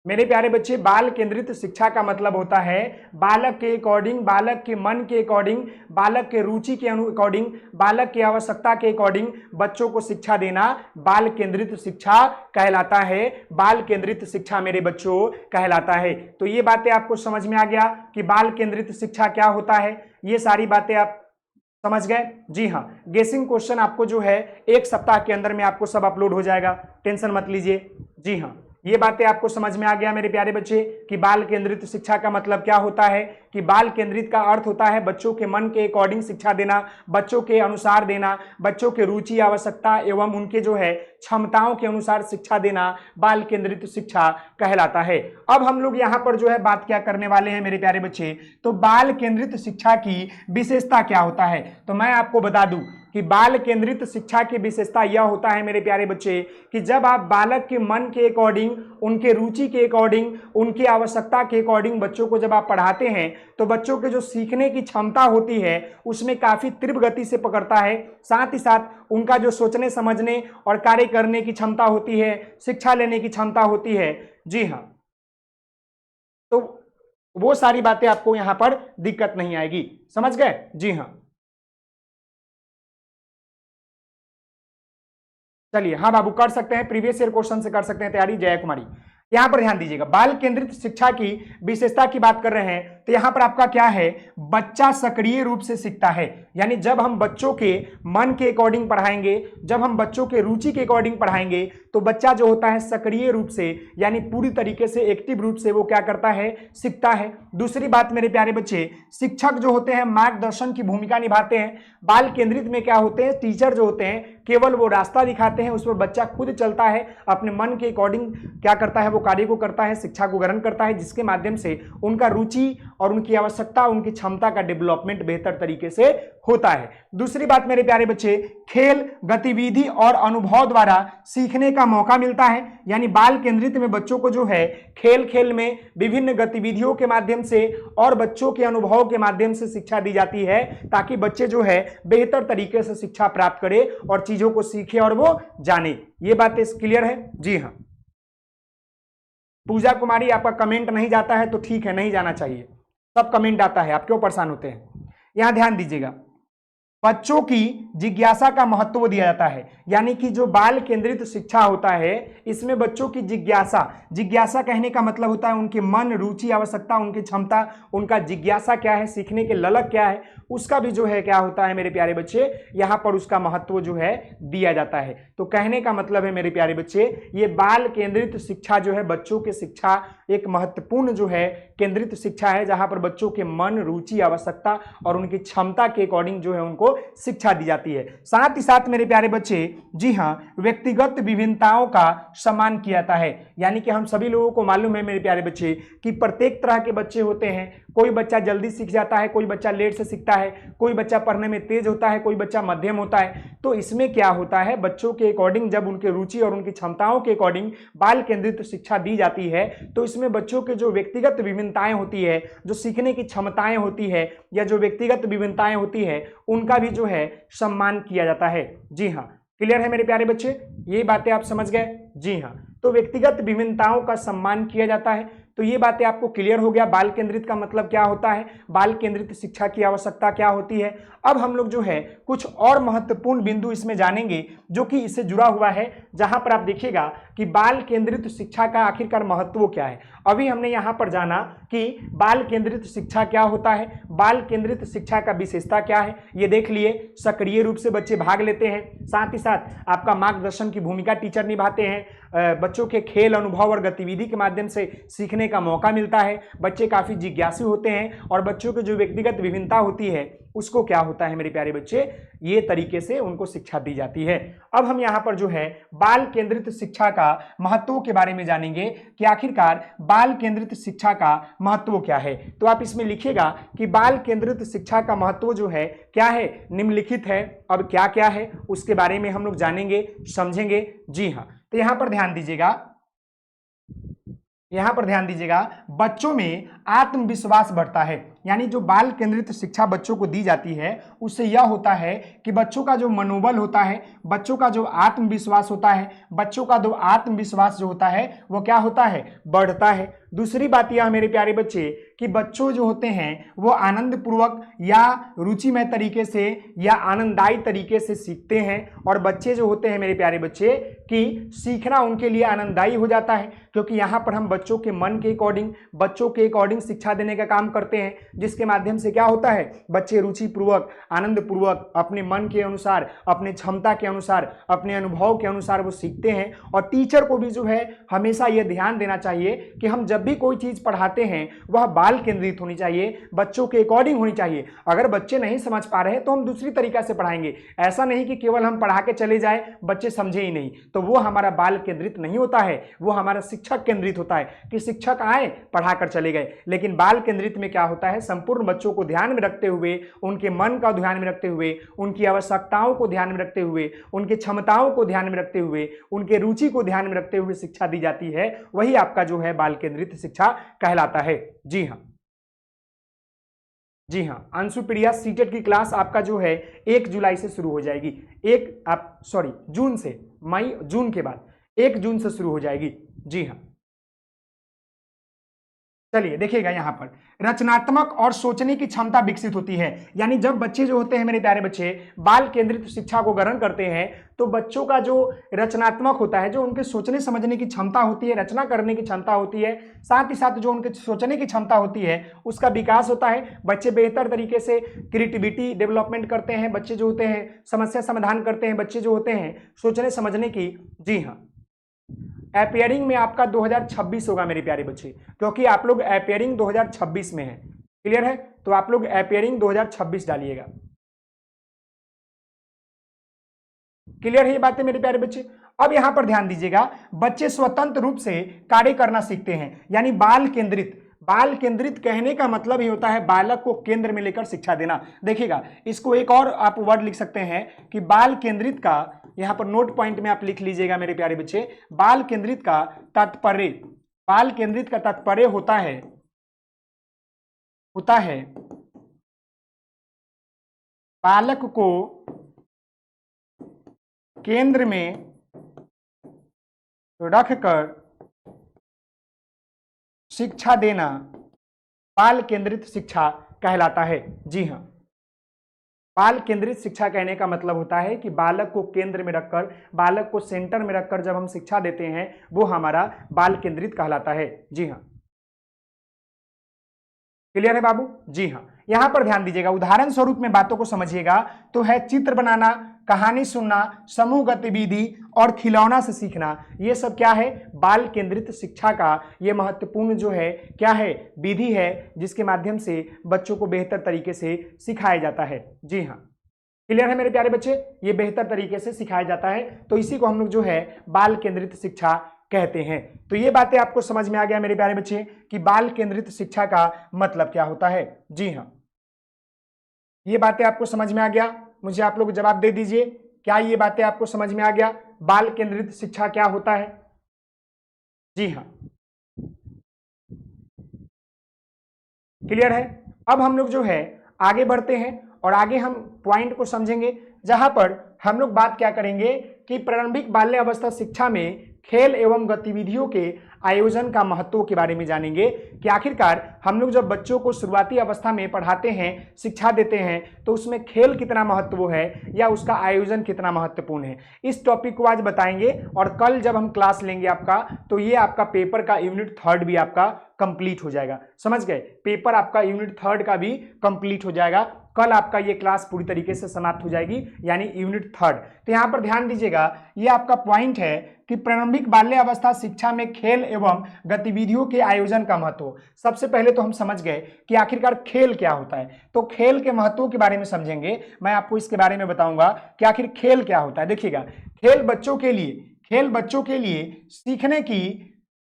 मेरे प्यारे बच्चे, बाल केंद्रित शिक्षा का मतलब होता है बालक के अकॉर्डिंग, बालक के मन के अकॉर्डिंग, बालक के रुचि के अकॉर्डिंग, बालक की आवश्यकता के अकॉर्डिंग बच्चों को शिक्षा देना बाल केंद्रित शिक्षा कहलाता है। बाल केंद्रित शिक्षा मेरे बच्चों कहलाता है। तो ये बातें आपको समझ में आ गया कि बाल केंद्रित शिक्षा क्या होता है, ये सारी बातें आप समझ गए। जी हाँ, गेसिंग क्वेश्चन आपको जो है 1 सप्ताह के अंदर में आपको सब अपलोड हो जाएगा, टेंशन मत लीजिए। जी हाँ, ये बातें आपको समझ में आ गया मेरे प्यारे बच्चे कि बाल केंद्रित शिक्षा का मतलब क्या होता है। कि बाल केंद्रित का अर्थ होता है बच्चों के मन के अकॉर्डिंग शिक्षा देना, बच्चों के अनुसार देना, बच्चों के रुचि आवश्यकता एवं उनके जो है क्षमताओं के अनुसार शिक्षा देना बाल केंद्रित शिक्षा कहलाता है। अब हम लोग यहाँ पर जो है बात क्या करने वाले हैं मेरे प्यारे बच्चे, तो बाल केंद्रित शिक्षा की विशेषता क्या होता है। तो मैं आपको बता दूं कि बाल केंद्रित शिक्षा की विशेषता यह होता है मेरे प्यारे बच्चे कि जब आप बालक के मन के अकॉर्डिंग, उनके रुचि के अकॉर्डिंग, उनकी आवश्यकता के अकॉर्डिंग बच्चों को जब आप पढ़ाते हैं तो बच्चों के जो सीखने की क्षमता होती है उसमें काफी तीव्र गति से पकड़ता है। साथ ही साथ उनका जो सोचने समझने और कार्य करने की क्षमता होती है, शिक्षा लेने की क्षमता होती है। जी हाँ, तो वो सारी बातें आपको यहां पर दिक्कत नहीं आएगी, समझ गए। जी हाँ, चलिए, हाँ बाबू कर सकते हैं, प्रीवियस ईयर क्वेश्चन से कर सकते हैं तैयारी। जय कुमारी, यहां पर ध्यान दीजिएगा, बाल केंद्रित शिक्षा की विशेषता की बात कर रहे हैं तो यहां पर आपका क्या है, बच्चा सक्रिय रूप से सीखता है। यानी जब हम बच्चों के मन के अकॉर्डिंग पढ़ाएंगे, जब हम बच्चों के रुचि के अकॉर्डिंग पढ़ाएंगे तो बच्चा जो होता है सक्रिय रूप से यानी पूरी तरीके से एक्टिव रूप से वो क्या करता है, सीखता है। दूसरी बात मेरे प्यारे बच्चे, शिक्षक जो होते हैं मार्गदर्शन की भूमिका निभाते हैं। बाल केंद्रित में क्या होते हैं, टीचर जो होते हैं केवल वो रास्ता दिखाते हैं, उस पर बच्चा खुद चलता है, अपने मन के अकॉर्डिंग क्या करता है, वो कार्य को करता है, शिक्षा को ग्रहण करता है, जिसके माध्यम से उनका रुचि और उनकी आवश्यकता, उनकी क्षमता का डेवलपमेंट बेहतर तरीके से होता है। दूसरी बात मेरे प्यारे बच्चे, खेल, गतिविधि और अनुभव द्वारा सीखने का मौका मिलता है। यानी बाल केंद्रित में बच्चों को जो है खेल खेल में विभिन्न गतिविधियों के माध्यम से और बच्चों के अनुभव के माध्यम से शिक्षा दी जाती है ताकि बच्चे जो है बेहतर तरीके से शिक्षा प्राप्त करे और चीजों को सीखे और वो जाने। ये बातें क्लियर है। जी हाँ, पूजा कुमारी आपका कमेंट नहीं जाता है तो ठीक है, नहीं जाना चाहिए, सब कमेंट आता है, आप क्यों परेशान होते हैं। यहां ध्यान दीजिएगा, बच्चों की जिज्ञासा का महत्व दिया जाता है। यानी कि जो बाल केंद्रित शिक्षा होता है इसमें बच्चों की जिज्ञासा, जिज्ञासा कहने का मतलब होता है उनके मन, रुचि, आवश्यकता, उनकी क्षमता, उनका जिज्ञासा क्या है, सीखने के ललक क्या है, उसका भी जो है क्या होता है मेरे प्यारे बच्चे, यहाँ पर उसका महत्व जो है दिया जाता है। तो कहने का मतलब है मेरे प्यारे बच्चे, ये बाल केंद्रित शिक्षा जो है बच्चों की शिक्षा एक महत्वपूर्ण जो है केंद्रित शिक्षा है जहां पर बच्चों के मन, रुचि, आवश्यकता और उनकी क्षमता के अकॉर्डिंग जो है उनको शिक्षा दी जाती है। साथ ही साथ मेरे प्यारे बच्चे, जी हाँ, व्यक्तिगत विभिन्नताओं का सम्मान किया जाता है। यानी कि हम सभी लोगों को मालूम है मेरे प्यारे बच्चे कि प्रत्येक तरह के बच्चे होते हैं। कोई बच्चा जल्दी सीख जाता है, कोई बच्चा लेट से सीखता है, कोई बच्चा पढ़ने में तेज होता है, कोई बच्चा मध्यम होता है। तो इसमें क्या होता है, बच्चों के अकॉर्डिंग जब उनके रुचि और उनकी क्षमताओं के अकॉर्डिंग बाल केंद्रित शिक्षा दी जाती है तो इसमें बच्चों के जो व्यक्तिगत विभिन्नताएं होती है, जो सीखने की क्षमताएं होती है या जो व्यक्तिगत विभिन्नताएं होती है उनका भी जो है सम्मान किया जाता है। जी हाँ, क्लियर है मेरे प्यारे बच्चे, ये बातें आप समझ गए। जी हाँ, तो व्यक्तिगत विभिन्नताओं का सम्मान किया जाता है। तो ये बातें आपको क्लियर हो गया, बाल केंद्रित का मतलब क्या होता है, बाल केंद्रित शिक्षा की आवश्यकता क्या होती है। अब हम लोग जो है कुछ और महत्वपूर्ण बिंदु इसमें जानेंगे जो कि इससे जुड़ा हुआ है, जहां पर आप देखिएगा कि बाल केंद्रित शिक्षा का आखिरकार महत्व क्या है। अभी हमने यहां पर जाना कि बाल केंद्रित शिक्षा क्या होता है, बाल केंद्रित शिक्षा का विशेषता क्या है, ये देख लिए। सक्रिय रूप से बच्चे भाग लेते हैं, साथ ही साथ आपका मार्गदर्शन की भूमिका टीचर निभाते हैं, बच्चों के खेल, अनुभव और गतिविधि के माध्यम से सीखने का मौका मिलता है, बच्चे काफी जिज्ञासु होते हैं और बच्चों की जो व्यक्तिगत विभिन्नता होती है उसको क्या होता है मेरे प्यारे बच्चे, ये तरीके से उनको शिक्षा दी जाती है। अब हम यहाँ पर जो है बाल केंद्रित शिक्षा का महत्व के बारे में जानेंगे कि आखिरकार बाल केंद्रित शिक्षा का महत्व क्या है। तो आप इसमें लिखिएगा कि बाल केंद्रित शिक्षा का महत्व जो है क्या है, निम्नलिखित है। अब क्या क्या है उसके बारे में हम लोग जानेंगे, समझेंगे। जी हाँ, तो यहां पर ध्यान दीजिएगा, यहां पर ध्यान दीजिएगा, बच्चों में आत्मविश्वास बढ़ता है। यानी जो बाल केंद्रित शिक्षा बच्चों को दी जाती है उससे यह होता है कि बच्चों का जो मनोबल होता है, बच्चों का जो आत्मविश्वास होता है, बच्चों का जो आत्मविश्वास जो होता है वो क्या होता है, बढ़ता है। दूसरी बात यह मेरे प्यारे बच्चे कि बच्चों जो होते हैं वो आनंद पूर्वक या रुचिमय तरीके से या आनंददायी तरीके से सीखते हैं, और बच्चे जो होते हैं मेरे प्यारे बच्चे कि सीखना उनके लिए आनंददायी हो जाता है, क्योंकि यहाँ पर हम बच्चों के मन के अकॉर्डिंग, बच्चों के अकॉर्डिंग शिक्षा देने का काम करते हैं, जिसके माध्यम से क्या होता है, बच्चे रुचि पूर्वक, आनंद पूर्वक, अपने मन के अनुसार, अपने क्षमता के अनुसार, अपने अनुभव के अनुसार वो सीखते हैं। और टीचर को भी जो है हमेशा यह ध्यान देना चाहिए कि हम जब भी कोई चीज पढ़ाते हैं वह बाल केंद्रित होनी चाहिए, बच्चों के अकॉर्डिंग होनी चाहिए। अगर बच्चे नहीं समझ पा रहे हैं तो हम दूसरी तरीका से पढ़ाएंगे, ऐसा नहीं कि केवल हम पढ़ा के चले जाए, बच्चे समझे ही नहीं, तो वो हमारा बाल केंद्रित नहीं होता है, वो हमारा शिक्षक केंद्रित होता है कि शिक्षक आए पढ़ाकर चले गए। लेकिन बाल केंद्रित में क्या होता है, संपूर्ण बच्चों को ध्यान में रखते हुए, उनके मन का ध्यान में रखते हुए, उनकी आवश्यकताओं को ध्यान में रखते हुए, उनकी क्षमताओं को ध्यान में रखते हुए, उनके रुचि को ध्यान में रखते हुए शिक्षा दी जाती है, वही आपका जो है बाल केंद्रित शिक्षा कहलाता है। जी हाँ, जी हाँ, अंशुप्रिया सीटेट की क्लास आपका जो है 1 जुलाई से शुरू हो जाएगी, जून से, जून के बाद 1 जून से शुरू हो जाएगी। जी हाँ, चलिए देखिएगा यहाँ पर रचनात्मक और सोचने की क्षमता विकसित होती है। यानी जब बच्चे जो होते हैं मेरे प्यारे बच्चे बाल केंद्रित शिक्षा को ग्रहण करते हैं तो बच्चों का जो रचनात्मक होता है, जो उनके सोचने समझने की क्षमता होती है, रचना करने की क्षमता होती है, साथ ही साथ जो उनके सोचने की क्षमता होती है उसका विकास होता है। बच्चे बेहतर तरीके से क्रिएटिविटी डेवलपमेंट करते हैं, बच्चे जो होते हैं समस्या समाधान करते हैं, बच्चे जो होते हैं सोचने समझने की। जी हाँ, अपियरिंग में आपका 2026 होगा मेरे प्यारे बच्चे, क्योंकि आप लोग अपियरिंग 2026 में है। क्लियर है? तो आप लोग अपियरिंग 2026 डालिएगा। क्लियर है ये बातें मेरे प्यारे बच्चे? अब यहां पर ध्यान दीजिएगा, बच्चे स्वतंत्र रूप से कार्य करना सीखते हैं। यानी बाल केंद्रित, बाल केंद्रित कहने का मतलब ही होता है बालक को केंद्र में लेकर शिक्षा देना। देखिएगा, इसको एक और आप वर्ड लिख सकते हैं कि बाल केंद्रित का, यहां पर नोट पॉइंट में आप लिख लीजिएगा मेरे प्यारे बच्चे, बाल केंद्रित का तात्पर्य, बाल केंद्रित का तात्पर्य होता है बालक को केंद्र में रखकर शिक्षा देना बाल केंद्रित शिक्षा कहलाता है। जी हां, बाल केंद्रित शिक्षा कहने का मतलब होता है कि बालक को केंद्र में रखकर, बालक को सेंटर में रखकर जब हम शिक्षा देते हैं वो हमारा बाल केंद्रित कहलाता है। जी हाँ, क्लियर है बाबू? जी हाँ, यहां पर ध्यान दीजिएगा, उदाहरण स्वरूप में बातों को समझिएगा तो है चित्र बनाना, कहानी सुनना, समूह गतिविधि और खिलौना से सीखना। ये सब क्या है? बाल केंद्रित शिक्षा का ये महत्वपूर्ण जो है क्या है, विधि है, जिसके माध्यम से बच्चों को बेहतर तरीके से सिखाया जाता है। जी हाँ, क्लियर है मेरे प्यारे बच्चे? ये बेहतर तरीके से सिखाया जाता है, तो इसी को हम लोग जो है बाल केंद्रित शिक्षा कहते हैं। तो ये बातें आपको समझ में आ गया मेरे प्यारे बच्चे कि बाल केंद्रित शिक्षा का मतलब क्या होता है। जी हाँ, ये बातें आपको समझ में आ गया? मुझे आप लोग जवाब दे दीजिए, क्या ये बातें आपको समझ में आ गया? बाल केंद्रित शिक्षा क्या होता है? जी हाँ, क्लियर है? अब हम लोग जो है आगे बढ़ते हैं और आगे हम पॉइंट को समझेंगे, जहां पर हम लोग बात क्या करेंगे कि प्रारंभिक बाल्य अवस्था शिक्षा में खेल एवं गतिविधियों के आयोजन का महत्व के बारे में जानेंगे कि आखिरकार हम लोग जब बच्चों को शुरुआती अवस्था में पढ़ाते हैं, शिक्षा देते हैं, तो उसमें खेल कितना महत्व है या उसका आयोजन कितना महत्वपूर्ण है, इस टॉपिक को आज बताएंगे। और कल जब हम क्लास लेंगे आपका, तो ये आपका पेपर का यूनिट 3 भी आपका कंप्लीट हो जाएगा। समझ गए? पेपर आपका यूनिट 3 का भी कंप्लीट हो जाएगा। कल आपका ये क्लास पूरी तरीके से समाप्त हो जाएगी, यानी यूनिट 3। तो यहां पर ध्यान दीजिएगा, ये आपका पॉइंट है कि प्रारंभिक बाल्य अवस्था शिक्षा में खेल एवं गतिविधियों के आयोजन का महत्व। सबसे पहले तो हम समझ गए कि आखिरकार खेल क्या होता है, तो खेल के महत्व के बारे में समझेंगे। मैं आपको इसके बारे में बताऊंगा कि आखिर खेल क्या होता है। देखिएगा, खेल बच्चों के लिए सीखने की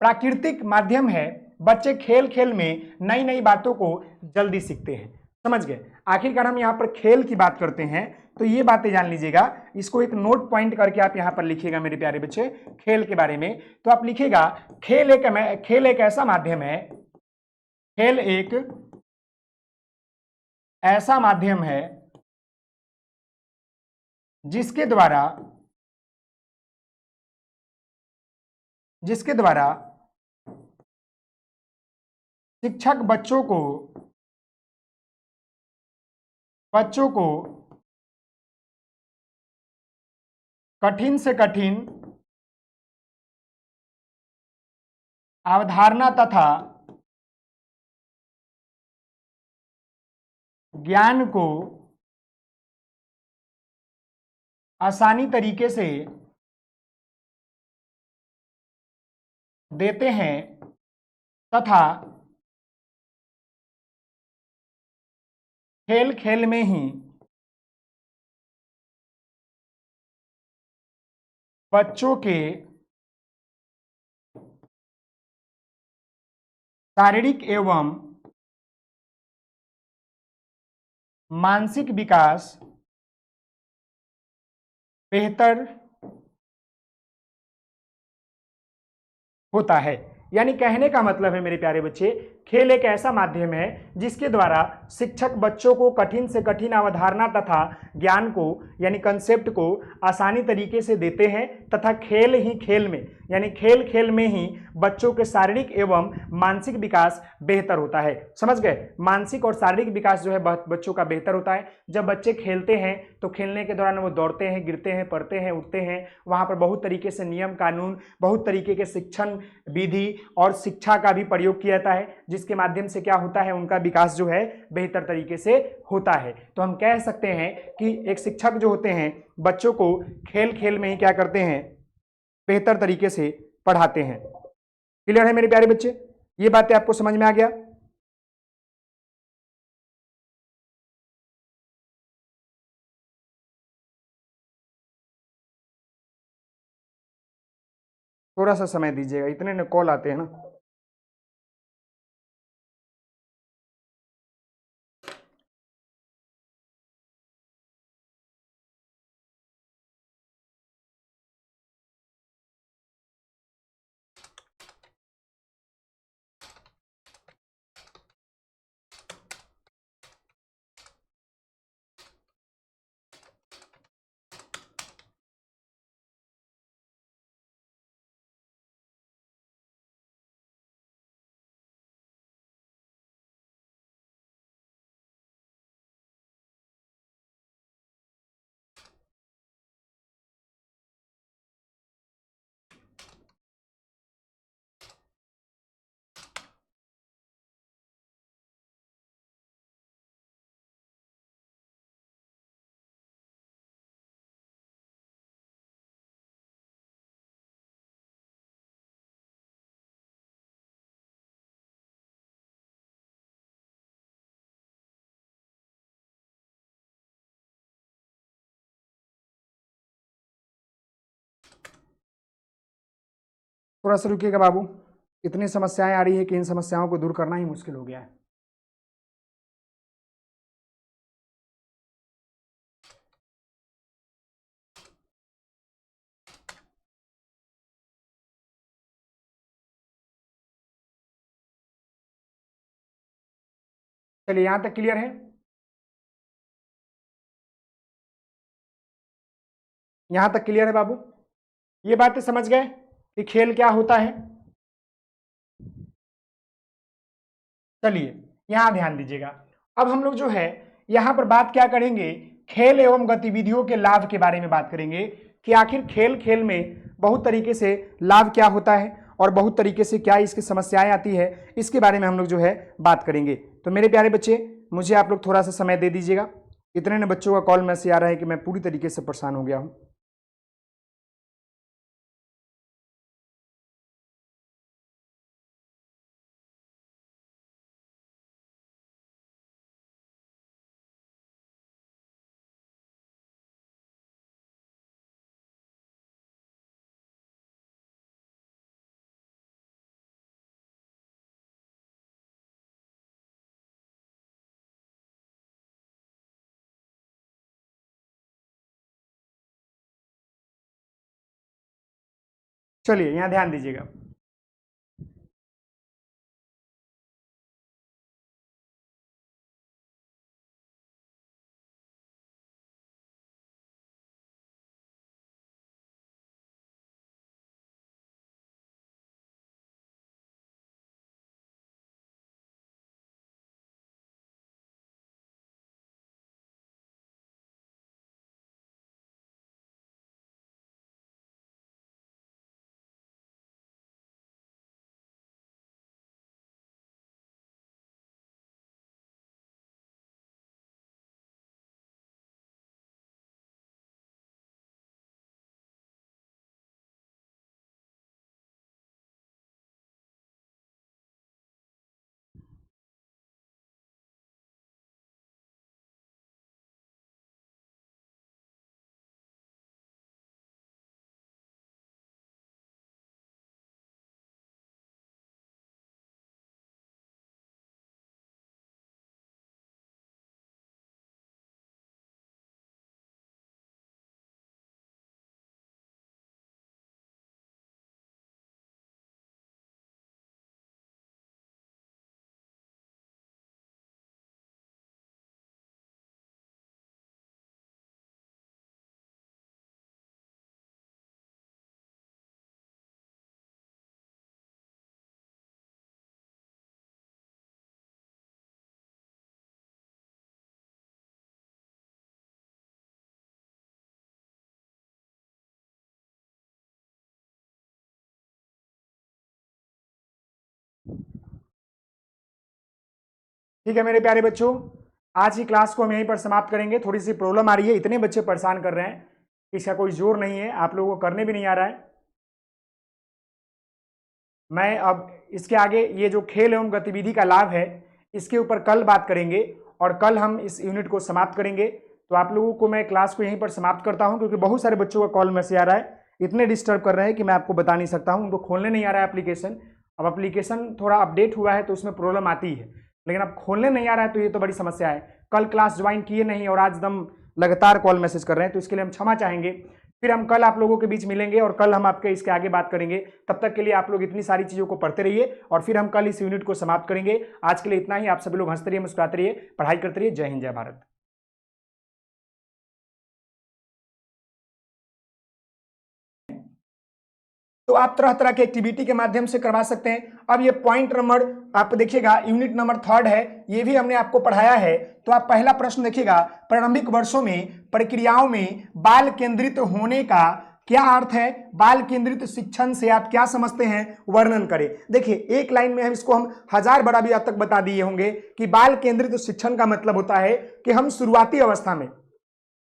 प्राकृतिक माध्यम है। बच्चे खेल खेल में नई नई बातों को जल्दी सीखते हैं। समझ गए? आखिरकार हम यहाँ पर खेल की बात करते हैं, तो ये बातें जान लीजिएगा। इसको एक नोट पॉइंट करके आप यहाँ पर लिखिएगा मेरे प्यारे बच्चे, खेल के बारे में। तो आप लिखिएगा, खेल एक ऐसा माध्यम है, खेल एक ऐसा माध्यम है जिसके द्वारा शिक्षक बच्चों को कठिन से कठिन अवधारणा तथा ज्ञान को आसानी तरीके से देते हैं तथा खेल खेल में ही बच्चों के शारीरिक एवं मानसिक विकास बेहतर होता है। यानी कहने का मतलब है मेरे प्यारे बच्चे, खेल एक ऐसा माध्यम है जिसके द्वारा शिक्षक बच्चों को कठिन से कठिन अवधारणा तथा ज्ञान को यानी कंसेप्ट को आसानी तरीके से देते हैं तथा खेल ही खेल में यानी खेल खेल में ही बच्चों के शारीरिक एवं मानसिक विकास बेहतर होता है। समझ गए? मानसिक और शारीरिक विकास जो है बच्चों का बेहतर होता है। जब बच्चे खेलते हैं तो खेलने के दौरान वो दौड़ते हैं, गिरते हैं, पड़ते हैं, उठते हैं। वहां पर बहुत तरीके से नियम कानून, बहुत तरीके के शिक्षण विधि और शिक्षा का भी प्रयोग किया जाता है, जिसके माध्यम से क्या होता है, उनका विकास जो है बेहतर तरीके से होता है। तो हम कह सकते हैं कि एक शिक्षक जो होते हैं बच्चों को खेल खेल में ही क्या करते हैं, बेहतर तरीके से पढ़ाते हैं। क्लियर है मेरे प्यारे बच्चे? ये बातें आपको समझ में आ गया? थोड़ा सा समय दीजिएगा, इतने न कॉल आते हैं ना। थोड़ा सा रुकिएगा बाबू, इतनी समस्याएं आ रही है कि इन समस्याओं को दूर करना ही मुश्किल हो गया है। चलिए, यहां तक क्लियर है? यहां तक क्लियर है बाबू? ये बातें समझ गए कि खेल क्या होता है? चलिए, यहां ध्यान दीजिएगा। अब हम लोग जो है यहां पर बात क्या करेंगे, खेल एवं गतिविधियों के लाभ के बारे में बात करेंगे कि आखिर खेल खेल में बहुत तरीके से लाभ क्या होता है और बहुत तरीके से क्या इसकी समस्याएं आती है, इसके बारे में हम लोग जो है बात करेंगे। तो मेरे प्यारे बच्चे, मुझे आप लोग थोड़ा सा समय दे दीजिएगा। इतने ने बच्चों का कॉल मैसेज आ रहा है कि मैं पूरी तरीके से परेशान हो गया हूं। चलिए, यहां ध्यान दीजिएगा। ठीक है मेरे प्यारे बच्चों, आज की क्लास को हम यहीं पर समाप्त करेंगे। थोड़ी सी प्रॉब्लम आ रही है, इतने बच्चे परेशान कर रहे हैं, इसका कोई जोर नहीं है, आप लोगों को करने भी नहीं आ रहा है। मैं अब इसके आगे ये जो खेल एवं गतिविधि का लाभ है इसके ऊपर कल बात करेंगे और कल हम इस यूनिट को समाप्त करेंगे। तो आप लोगों को मैं क्लास को यहीं पर समाप्त करता हूं, क्योंकि बहुत सारे बच्चों का कॉल मैसेज आ रहा है, इतने डिस्टर्ब कर रहे हैं कि मैं आपको बता नहीं सकता हूं। उनको खोलने नहीं आ रहा है एप्लीकेशन। अब एप्लीकेशन थोड़ा अपडेट हुआ है तो उसमें प्रॉब्लम आती है, लेकिन अब खोलने नहीं आ रहा है तो ये तो बड़ी समस्या है। कल क्लास ज्वाइन किए नहीं और आज दम लगातार कॉल मैसेज कर रहे हैं, तो इसके लिए हम क्षमा चाहेंगे। फिर हम कल आप लोगों के बीच मिलेंगे और कल हम आपके इसके आगे बात करेंगे। तब तक के लिए आप लोग इतनी सारी चीजों को पढ़ते रहिए और फिर हम कल इस यूनिट को समाप्त करेंगे। आज के लिए इतना ही। आप सभी लोग हंसते रहिए, मुस्कुराते रहिए, पढ़ाई करते रहिए। जय हिंद, जय भारत। तो आप तरह तरह के एक्टिविटी के माध्यम से करवा सकते हैं। अब ये पॉइंट नंबर आप देखिएगा, यूनिट नंबर 3 है, ये भी हमने आपको पढ़ाया है। तो आप पहला प्रश्न देखिएगा, प्रारंभिक वर्षों में प्रक्रियाओं में बाल केंद्रित होने का क्या अर्थ है? बाल केंद्रित शिक्षण से आप क्या समझते हैं, वर्णन करें। देखिए एक लाइन में हम इसको हम 1000 बार भी आज तक बता दिए होंगे कि बाल केंद्रित शिक्षण का मतलब होता है कि हम शुरुआती अवस्था में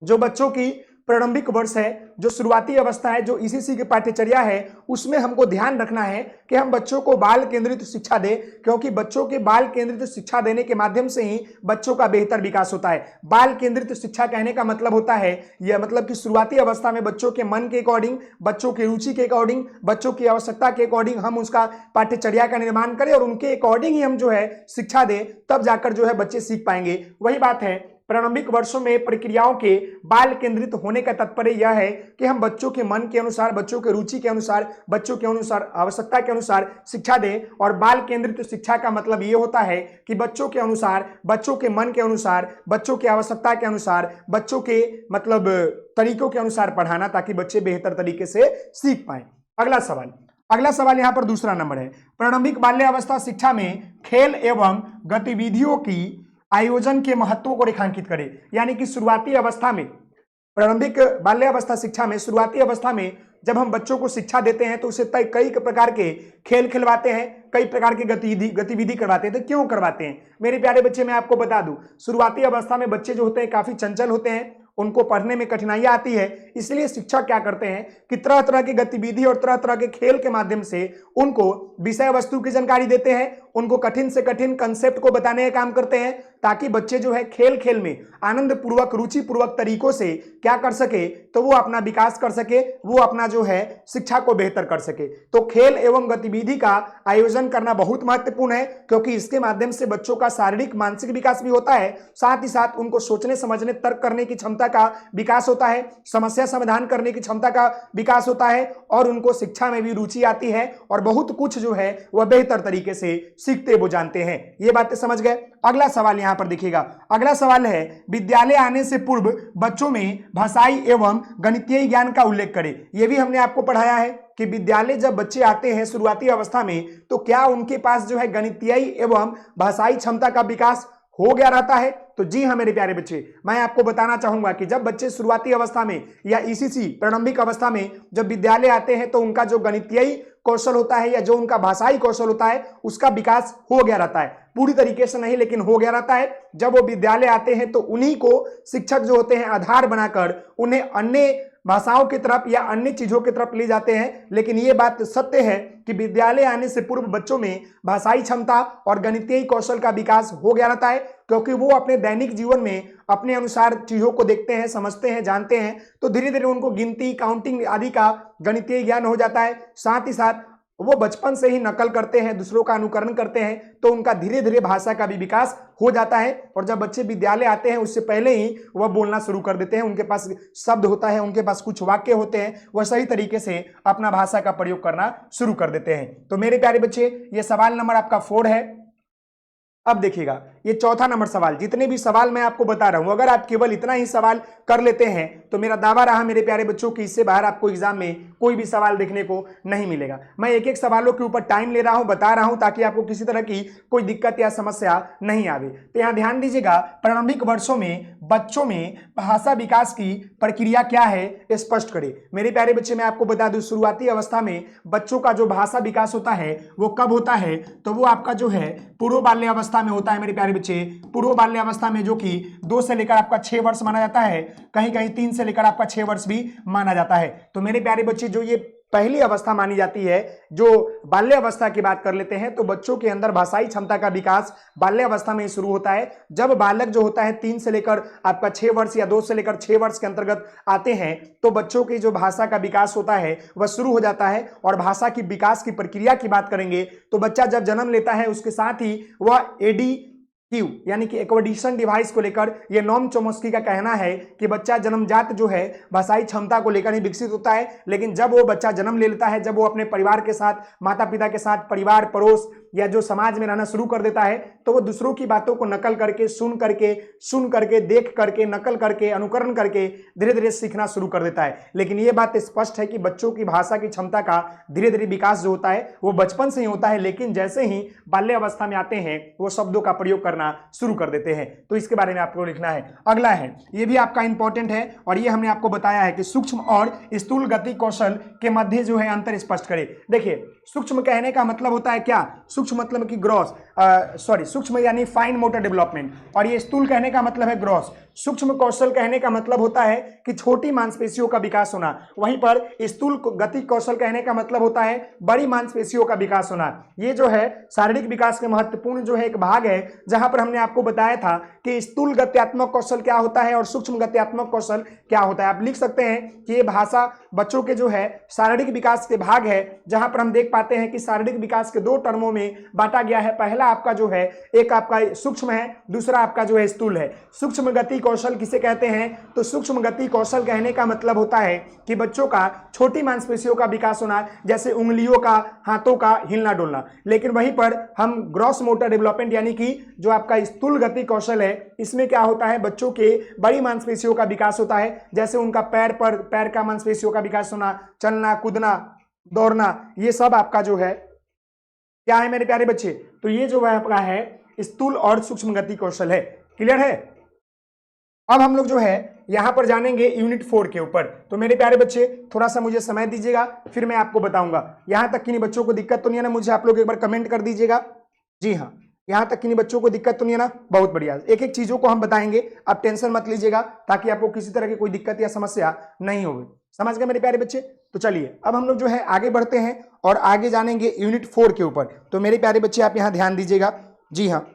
जो बच्चों की प्रारंभिक वर्ष है, जो शुरुआती अवस्था है, जो ईसीसी की पाठ्यचर्या है, उसमें हमको ध्यान रखना है कि हम बच्चों को बाल केंद्रित शिक्षा दें, क्योंकि बच्चों के बाल केंद्रित शिक्षा देने के माध्यम से ही बच्चों का बेहतर विकास होता है। बाल केंद्रित शिक्षा कहने का मतलब होता है यह मतलब कि शुरुआती अवस्था में बच्चों के मन के अकॉर्डिंग, बच्चों की रुचि के अकॉर्डिंग, बच्चों की आवश्यकता के अकॉर्डिंग हम उसका पाठ्यचर्या का निर्माण करें और उनके अकॉर्डिंग ही हम जो है शिक्षा दें, तब जाकर जो है बच्चे सीख पाएंगे। वही बात है, प्रारंभिक वर्षों में प्रक्रियाओं के बाल केंद्रित होने का तात्पर्य यह है कि हम बच्चों के मन के अनुसार, बच्चों के रुचि के अनुसार, बच्चों के अनुसार, आवश्यकता के अनुसार शिक्षा दें। और बाल केंद्रित शिक्षा का मतलब यह होता है कि बच्चों के अनुसार, बच्चों के मन के अनुसार, बच्चों की आवश्यकता के अनुसार, बच्चों के मतलब तरीकों के अनुसार पढ़ाना, ताकि बच्चे बेहतर तरीके से सीख पाए। अगला सवाल यहां पर दूसरा नंबर है, प्रारंभिक बाल्यावस्था शिक्षा में खेल एवं गतिविधियों की आयोजन के महत्व को रेखांकित करें। यानी कि शुरुआती अवस्था में, प्रारंभिक बाल्यावस्था शिक्षा में शुरुआती अवस्था में जब हम बच्चों को शिक्षा देते हैं तो उसे कई प्रकार के खेल खिलवाते हैं, कई प्रकार की गतिविधि करवाते हैं। तो क्यों करवाते हैं मेरे प्यारे बच्चे, मैं आपको बता दूं, शुरुआती अवस्था में बच्चे जो होते हैं काफी चंचल होते हैं, उनको पढ़ने में कठिनाइयां आती है। इसलिए शिक्षक क्या करते हैं कि तरह तरह की गतिविधि और तरह तरह के खेल के माध्यम से उनको विषय वस्तु की जानकारी देते हैं, उनको कठिन से कठिन कंसेप्ट को बताने का काम करते हैं, ताकि बच्चे जो है खेल खेल में आनंद पूर्वक, रुचि पूर्वक तरीकों से क्या कर सके, तो वो अपना विकास कर सके, वो अपना जो है शिक्षा को बेहतर कर सके। तो खेल एवं गतिविधि का आयोजन करना बहुत महत्वपूर्ण है, क्योंकि इसके माध्यम से बच्चों का शारीरिक मानसिक विकास भी होता है, साथ ही साथ उनको सोचने समझने तर्क करने की क्षमता का विकास होता है, समस्या समाधान करने की क्षमता का विकास होता है, और उनको शिक्षा में भी रुचि आती है और बहुत कुछ जो है वह बेहतर तरीके से सीखते वो जानते हैं। ये बातें समझ गए। अगला सवाल यहां पर देखिएगा, अगला सवाल है, विद्यालय आने से पूर्व बच्चों में भाषाई एवं गणितीय ज्ञान का उल्लेख करें। यह भी हमने आपको पढ़ाया है कि विद्यालय जब बच्चे आते हैं शुरुआती अवस्था में, तो क्या उनके पास जो है गणितीय एवं भाषाई क्षमता का विकास हो गया रहता है। तो जी हाँ मेरे प्यारे बच्चे, मैं आपको बताना चाहूंगा कि जब बच्चे शुरुआती अवस्था में या ईसीसी प्रारंभिक अवस्था में जब विद्यालय आते हैं, तो उनका जो गणितीय कौशल होता है या जो उनका भाषाई कौशल होता है, उसका विकास हो गया रहता है। पूरी तरीके से नहीं, लेकिन हो गया रहता है। जब वो विद्यालय आते हैं तो उन्हीं को शिक्षक जो होते हैं आधार बनाकर उन्हें अन्य भाषाओं की तरफ या अन्य चीजों की तरफ ले जाते हैं। लेकिन ये बात सत्य है कि विद्यालय आने से पूर्व बच्चों में भाषाई क्षमता और गणितीय कौशल का विकास हो गया रहता है, क्योंकि वो अपने दैनिक जीवन में अपने अनुसार चीजों को देखते हैं, समझते हैं, जानते हैं। तो धीरे धीरे उनको गिनती, काउंटिंग आदि का गणितीय ज्ञान हो जाता है। साथ ही साथ वो बचपन से ही नकल करते हैं, दूसरों का अनुकरण करते हैं, तो उनका धीरे धीरे भाषा का भी विकास हो जाता है। और जब बच्चे विद्यालय आते हैं उससे पहले ही वह बोलना शुरू कर देते हैं, उनके पास शब्द होता है, उनके पास कुछ वाक्य होते हैं, वह सही तरीके से अपना भाषा का प्रयोग करना शुरू कर देते हैं। तो मेरे प्यारे बच्चे, ये सवाल नंबर आपका 4 है। अब देखिएगा ये चौथा नंबर सवाल। जितने भी सवाल मैं आपको बता रहा हूं, अगर आप केवल इतना ही सवाल कर लेते हैं तो मेरा दावा रहा मेरे प्यारे बच्चों कि इससे बाहर आपको एग्जाम में कोई भी सवाल देखने को नहीं मिलेगा। मैं एक एक सवालों के ऊपर टाइम ले रहा हूं, बता रहा हूं, ताकि आपको किसी तरह की कोई दिक्कत या समस्या नहीं आवे। तो यहां ध्यान दीजिएगा, प्रारंभिक वर्षों में बच्चों में भाषा विकास की प्रक्रिया क्या है, स्पष्ट करें। मेरे प्यारे बच्चे, मैं आपको बता दूं, शुरुआती अवस्था में बच्चों का जो भाषा विकास होता है वो कब होता है, तो वो आपका जो है पूर्व बाल्यावस्था में होता है मेरे प्यारे बच्चे पूर्व बाल्य अवस्था में, जो कि 2 से लेकर आपका 6 वर्ष माना जाता है, कहीं कहीं 3 से लेकर आपका 6 वर्ष भी माना जाता है। तो मेरे प्यारे बच्चे जो ये पहली अवस्था मानी जाती है, जो बाल्य अवस्था की बात कर लेते हैं, तो बच्चों के अंदर भाषाई क्षमता का विकास बाल्य अवस्था में ही शुरू होता है। जब बालक जो होता है 3 से लेकर आपका 6 वर्ष या 2 से लेकर 6 वर्ष के अंतर्गत आते हैं, तो बच्चों की जो भाषा का विकास होता है वह शुरू हो जाता है। और भाषा की विकास की प्रक्रिया की बात करेंगे तो बच्चा जब जन्म लेता है उसके साथ ही वह एडी यानी कि एक्वाडिशन डिवाइस को लेकर यह नॉम चोम्स्की का कहना है कि बच्चा जन्मजात जो है भाषाई क्षमता को लेकर ही विकसित होता है, लेकिन जब वो बच्चा जन्म ले लेता है, जब वो अपने परिवार के साथ, माता पिता के साथ, परिवार पड़ोस या जो समाज में रहना शुरू कर देता है, तो वो दूसरों की बातों को नकल करके, सुन करके, देख करके, नकल करके, अनुकरण करके धीरे धीरे सीखना शुरू कर देता है। लेकिन ये बात स्पष्ट है कि बच्चों की भाषा की क्षमता का धीरे धीरे विकास जो होता है वो बचपन से ही होता है, लेकिन जैसे ही बाल्य अवस्था में आते हैं वो शब्दों का प्रयोग करना शुरू कर देते हैं। तो इसके बारे में आपको लिखना है। अगला है, ये भी आपका इंपॉर्टेंट है और ये हमने आपको बताया है कि सूक्ष्म और स्थूल गति कौशल के मध्य जो है अंतर स्पष्ट करें। देखिए, सूक्ष्म कहने का मतलब होता है क्या? सूक्ष्म मतलब कि सूक्ष्म यानी फाइन मोटर डेवलपमेंट, और ये स्थूल कहने का मतलब है ग्रॉस। सूक्ष्म कौशल कहने का मतलब होता है कि छोटी मांसपेशियों का विकास होना, वहीं पर स्थूल गति कौशल कहने का मतलब होता है बड़ी मांसपेशियों का विकास होना। ये जो है शारीरिक विकास के महत्वपूर्ण जो है एक भाग है, जहां पर हमने आपको बताया था कि स्थूल गत्यात्मक कौशल क्या होता है और सूक्ष्म गत्यात्मक कौशल क्या होता है। आप लिख सकते हैं कि ये भाषा बच्चों के जो है शारीरिक विकास के भाग है, जहां पर हम देख पाते हैं कि शारीरिक विकास के 2 टर्मों में बांटा गया है। पहला आपका जो है, एक आपका सूक्ष्म है, दूसरा आपका जो है स्थूल है। सूक्ष्म गति कौशल किसे कहते हैं? तो सूक्ष्म गति कौशल कहने का मतलब होता है कि बच्चों का छोटी मांसपेशियों का विकास होना, जैसे उंगलियों का, हाथों का हिलना डुलना। लेकिन वहीं पर हम ग्रॉस मोटर डेवलपमेंट यानी कि जो आपका स्थूल गति कौशल है, इसमें क्या होता है, बच्चों के बड़ी मांसपेशियों का विकास होता है, जैसे उनका पैर का मांसपेशियों का विकास होना, चलना, कूदना, दौड़ना, ये सब आपका जो है क्या है मेरे प्यारे बच्चे? तो ये जो है आपका है स्थूल और सूक्ष्म गति कौशल है। क्लियर है? अब हम लोग जो है यहां पर जानेंगे यूनिट 4 के ऊपर। तो मेरे प्यारे बच्चे थोड़ा सा मुझे समय दीजिएगा, फिर मैं आपको बताऊंगा। यहां तक किन्हीं बच्चों को दिक्कत तो नहीं है ना? मुझे आप लोग एक बार कमेंट कर दीजिएगा। जी हाँ, यहां तक किन्हीं बच्चों को दिक्कत तो नहीं है ना? बहुत बढ़िया। एक एक चीजों को हम बताएंगे, आप टेंशन मत लीजिएगा, ताकि आपको किसी तरह की कोई दिक्कत या समस्या नहीं होगी। समझ गए मेरे प्यारे बच्चे? तो चलिए अब हम लोग जो है आगे बढ़ते हैं और आगे जानेंगे यूनिट 4 के ऊपर। तो मेरे प्यारे बच्चे आप यहाँ ध्यान दीजिएगा। जी हाँ,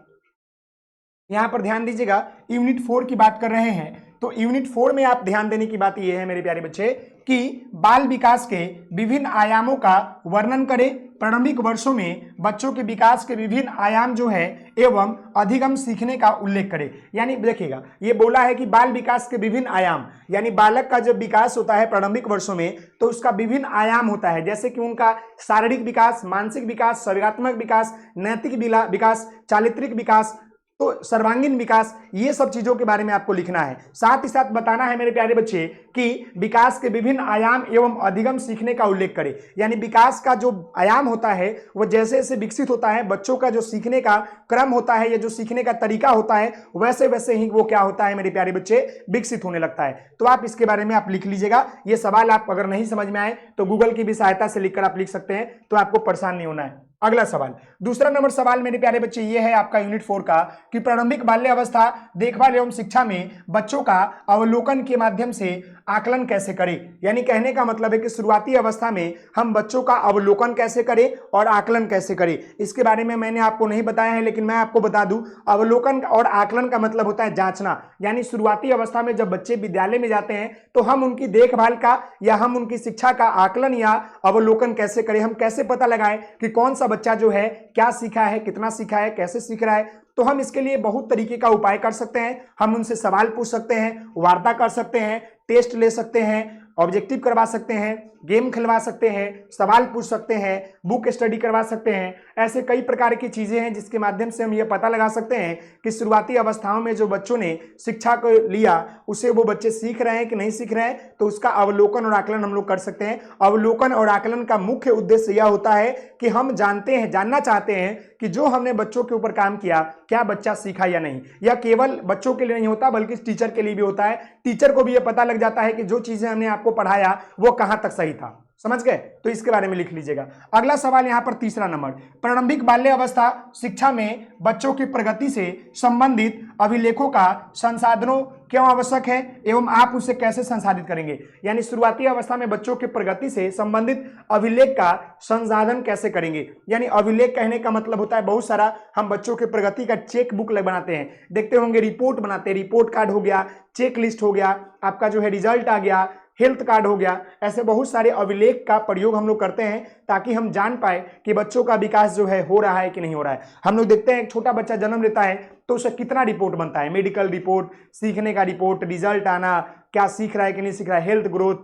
यहाँ पर ध्यान दीजिएगा, यूनिट 4 की बात कर रहे हैं। तो यूनिट 4 में आप ध्यान देने की बात यह है मेरे प्यारे बच्चे कि बाल विकास के विभिन्न आयामों का वर्णन करें। प्रारंभिक वर्षों में बच्चों के विकास के विभिन्न आयाम जो है एवं अधिगम सीखने का उल्लेख करें। यानी देखिएगा, ये बोला है कि बाल विकास के विभिन्न आयाम, यानी बालक का जब विकास होता है प्रारंभिक वर्षों में, तो उसका विभिन्न आयाम होता है, जैसे कि उनका शारीरिक विकास, मानसिक विकास, संवेगात्मक विकास, नैतिक विकास, चारित्रिक विकास, तो सर्वांगीण विकास, ये सब चीजों के बारे में आपको लिखना है। साथ ही साथ बताना है मेरे प्यारे बच्चे कि विकास के विभिन्न आयाम एवं अधिगम सीखने का उल्लेख करें। यानी विकास का जो आयाम होता है वो जैसे जैसे विकसित होता है, बच्चों का जो सीखने का क्रम होता है या जो सीखने का तरीका होता है, वैसे वैसे ही वो क्या होता है मेरे प्यारे बच्चे, विकसित होने लगता है। तो आप इसके बारे में आप लिख लीजिएगा। ये सवाल आप अगर नहीं समझ में आए तो गूगल की भी सहायता से लिखकर आप लिख सकते हैं, तो आपको परेशान नहीं होना है। अगला सवाल, दूसरा नंबर सवाल मेरे प्यारे बच्चे ये है आपका यूनिट 4 का कि प्रारंभिक बाल्य अवस्था देखभाल एवं शिक्षा में बच्चों का अवलोकन के माध्यम से आकलन कैसे करें। यानी कहने का मतलब है कि शुरुआती अवस्था में हम बच्चों का अवलोकन कैसे करें और आकलन कैसे करें। इसके बारे में मैंने आपको नहीं बताया है, लेकिन मैं आपको बता दूं, अवलोकन और आकलन का मतलब होता है जांचना। यानी शुरुआती अवस्था में जब बच्चे विद्यालय में जाते हैं तो हम उनकी देखभाल का या हम उनकी शिक्षा का आकलन या अवलोकन कैसे करें, हम कैसे पता लगाएं कि कौन सा बच्चा जो है क्या सीखा है, कितना सीखा है, कैसे सीख रहा है। तो हम इसके लिए बहुत तरीके का उपाय कर सकते हैं। हम उनसे सवाल पूछ सकते हैं, वार्ता कर सकते हैं, टेस्ट ले सकते हैं, ऑब्जेक्टिव करवा सकते हैं, गेम खिलवा सकते हैं, सवाल पूछ सकते हैं, बुक स्टडी करवा सकते हैं। ऐसे कई प्रकार की चीजें हैं जिसके माध्यम से हम ये पता लगा सकते हैं कि शुरुआती अवस्थाओं में जो बच्चों ने शिक्षा को लिया उसे वो बच्चे सीख रहे हैं कि नहीं सीख रहे हैं। तो उसका अवलोकन और आकलन हम लोग कर सकते हैं। अवलोकन और आकलन का मुख्य उद्देश्य यह होता है कि हम जानना चाहते हैं कि जो हमने बच्चों के ऊपर काम किया क्या बच्चा सीखा या नहीं। यह केवल बच्चों के लिए नहीं होता बल्कि टीचर के लिए भी होता है। टीचर को भी यह पता लग जाता है कि जो चीजें हमने आपको पढ़ाया वो कहां तक सही था, समझ गए? तो इसके बारे में लिख लीजिएगा। अगला सवाल यहां पर तीसरा नंबर, प्रारंभिक बाल्य अवस्था शिक्षा में बच्चों की प्रगति से संबंधित अभिलेखों का संसाधनों क्यों आवश्यक है एवं आप उसे कैसे संसाधित करेंगे। यानी शुरुआती अवस्था में बच्चों की प्रगति से संबंधित अभिलेख का संसाधन कैसे करेंगे। यानी अभिलेख कहने का मतलब होता है बहुत सारा हम बच्चों की प्रगति का चेक बुक बनाते हैं, देखते होंगे रिपोर्ट बनाते हैं, रिपोर्ट कार्ड हो गया, चेक लिस्ट हो गया, आपका जो है रिजल्ट आ गया, हेल्थ कार्ड हो गया, ऐसे बहुत सारे अभिलेख का प्रयोग हम लोग करते हैं ताकि हम जान पाए कि बच्चों का विकास जो है हो रहा है कि नहीं हो रहा है। हम लोग देखते हैं एक छोटा बच्चा जन्म लेता है तो उसे कितना रिपोर्ट बनता है, मेडिकल रिपोर्ट, सीखने का रिपोर्ट, रिजल्ट आना, क्या सीख रहा है कि नहीं सीख रहा है, हेल्थ ग्रोथ,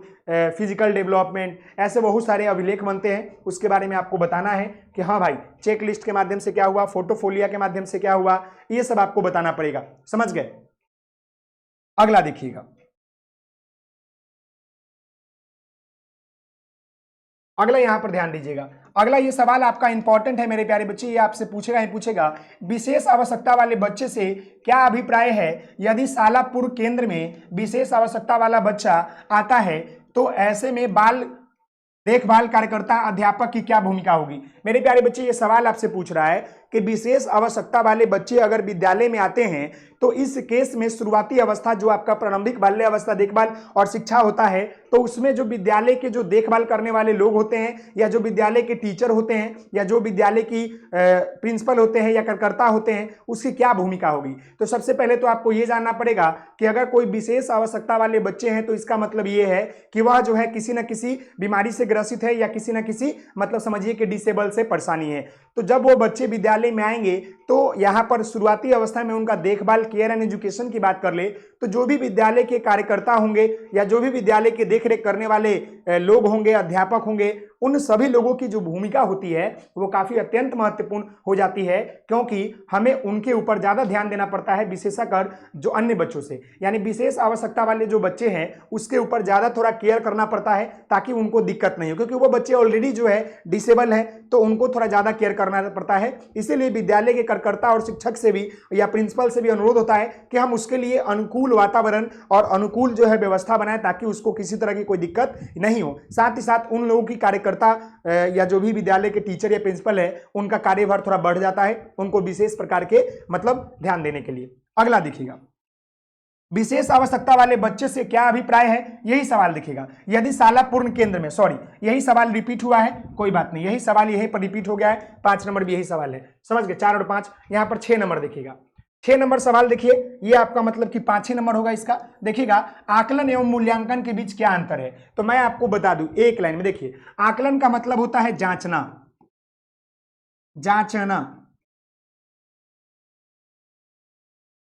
फिजिकल डेवलपमेंट, ऐसे बहुत सारे अभिलेख बनते हैं। उसके बारे में आपको बताना है कि हाँ भाई चेक लिस्ट के माध्यम से क्या हुआ, फोटोफोलिया के माध्यम से क्या हुआ, ये सब आपको बताना पड़ेगा, समझ गए? अगला देखिएगा, अगला यहां पर ध्यान दीजिएगा। अगला ये सवाल आपका इंपॉर्टेंट है मेरे प्यारे बच्चे, ये आपसे पूछेगा ही पूछेगा, विशेष आवश्यकता वाले बच्चे से क्या अभिप्राय है। यदि शाला पूर्व केंद्र में विशेष आवश्यकता वाला बच्चा आता है तो ऐसे में बाल देखभाल कार्यकर्ता अध्यापक की क्या भूमिका होगी। मेरे प्यारे बच्चे ये सवाल आपसे पूछ रहा है कि विशेष आवश्यकता वाले बच्चे अगर विद्यालय में आते हैं तो इस केस में शुरुआती अवस्था जो आपका प्रारंभिक बाल्य अवस्था देखभाल और शिक्षा होता है तो उसमें जो विद्यालय के जो देखभाल करने वाले लोग होते हैं या जो विद्यालय के टीचर होते हैं या जो विद्यालय की प्रिंसिपल होते हैं या कार्यकर्ता होते हैं उसकी क्या भूमिका होगी। तो सबसे पहले तो आपको ये जानना पड़ेगा कि अगर कोई विशेष आवश्यकता वाले बच्चे हैं तो इसका मतलब ये है कि वह जो है किसी न किसी बीमारी से ग्रसित है या किसी न किसी मतलब समझिए कि डिसेबल से परेशानी है। तो जब वो बच्चे विद्यालय में आएंगे तो यहाँ पर शुरुआती अवस्था में उनका देखभाल केयर एंड एजुकेशन की बात कर ले तो जो भी विद्यालय के कार्यकर्ता होंगे या जो भी विद्यालय के देखरेख करने वाले लोग होंगे, अध्यापक होंगे, उन सभी लोगों की जो भूमिका होती है वो काफी अत्यंत महत्वपूर्ण हो जाती है क्योंकि हमें उनके ऊपर ज्यादा ध्यान देना पड़ता है विशेषकर जो अन्य बच्चों से। यानी विशेष आवश्यकता वाले जो बच्चे हैं उसके ऊपर ज्यादा थोड़ा केयर करना पड़ता है ताकि उनको दिक्कत नहीं हो, क्योंकि वो बच्चे ऑलरेडी जो है डिसेबल है तो उनको थोड़ा ज्यादा केयर करना पड़ता है। इसीलिए विद्यालय के कार्यकर्ता और शिक्षक से भी या प्रिंसिपल से भी अनुरोध होता है कि हम उसके लिए अनुकूल वातावरण और अनुकूल जो है व्यवस्था बनाएं ताकि उसको किसी तरह की कोई दिक्कत नहीं हो। साथ ही साथ उन लोगों की कार्यकर्ता या जो भी विद्यालय के टीचर या प्रिंसिपल है उनका कार्यभार थोड़ा बढ़ जाता है उनको विशेष प्रकार के मतलब ध्यान देने के लिए। अगला देखिएगा, विशेष आवश्यकता वाले बच्चे से क्या अभिप्राय है, यही सवाल दिखेगा। यदि शाला पूर्ण केंद्र में, सॉरी यही सवाल रिपीट हुआ है, कोई बात नहीं, यही सवाल यहीं पर रिपीट हो गया है, 5 नंबर भी यही सवाल है, समझ गए। 4 और 5, यहां पर 6 नंबर देखिएगा। 6 नंबर सवाल देखिए, ये आपका मतलब कि 5 नंबर होगा इसका। देखिएगा, आकलन एवं मूल्यांकन के बीच क्या अंतर है, तो मैं आपको बता दूं एक लाइन में। देखिए, आकलन का मतलब होता है जांचना, जांचना,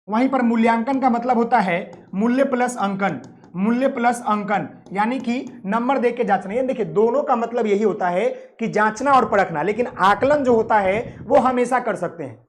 वहीं पर मूल्यांकन का मतलब होता है मूल्य प्लस अंकन, मूल्य प्लस अंकन, यानी कि नंबर देके जांचना। ये देखिए दोनों का मतलब यही होता है कि जांचना और परखना, लेकिन आकलन जो होता है वो हमेशा कर सकते हैं।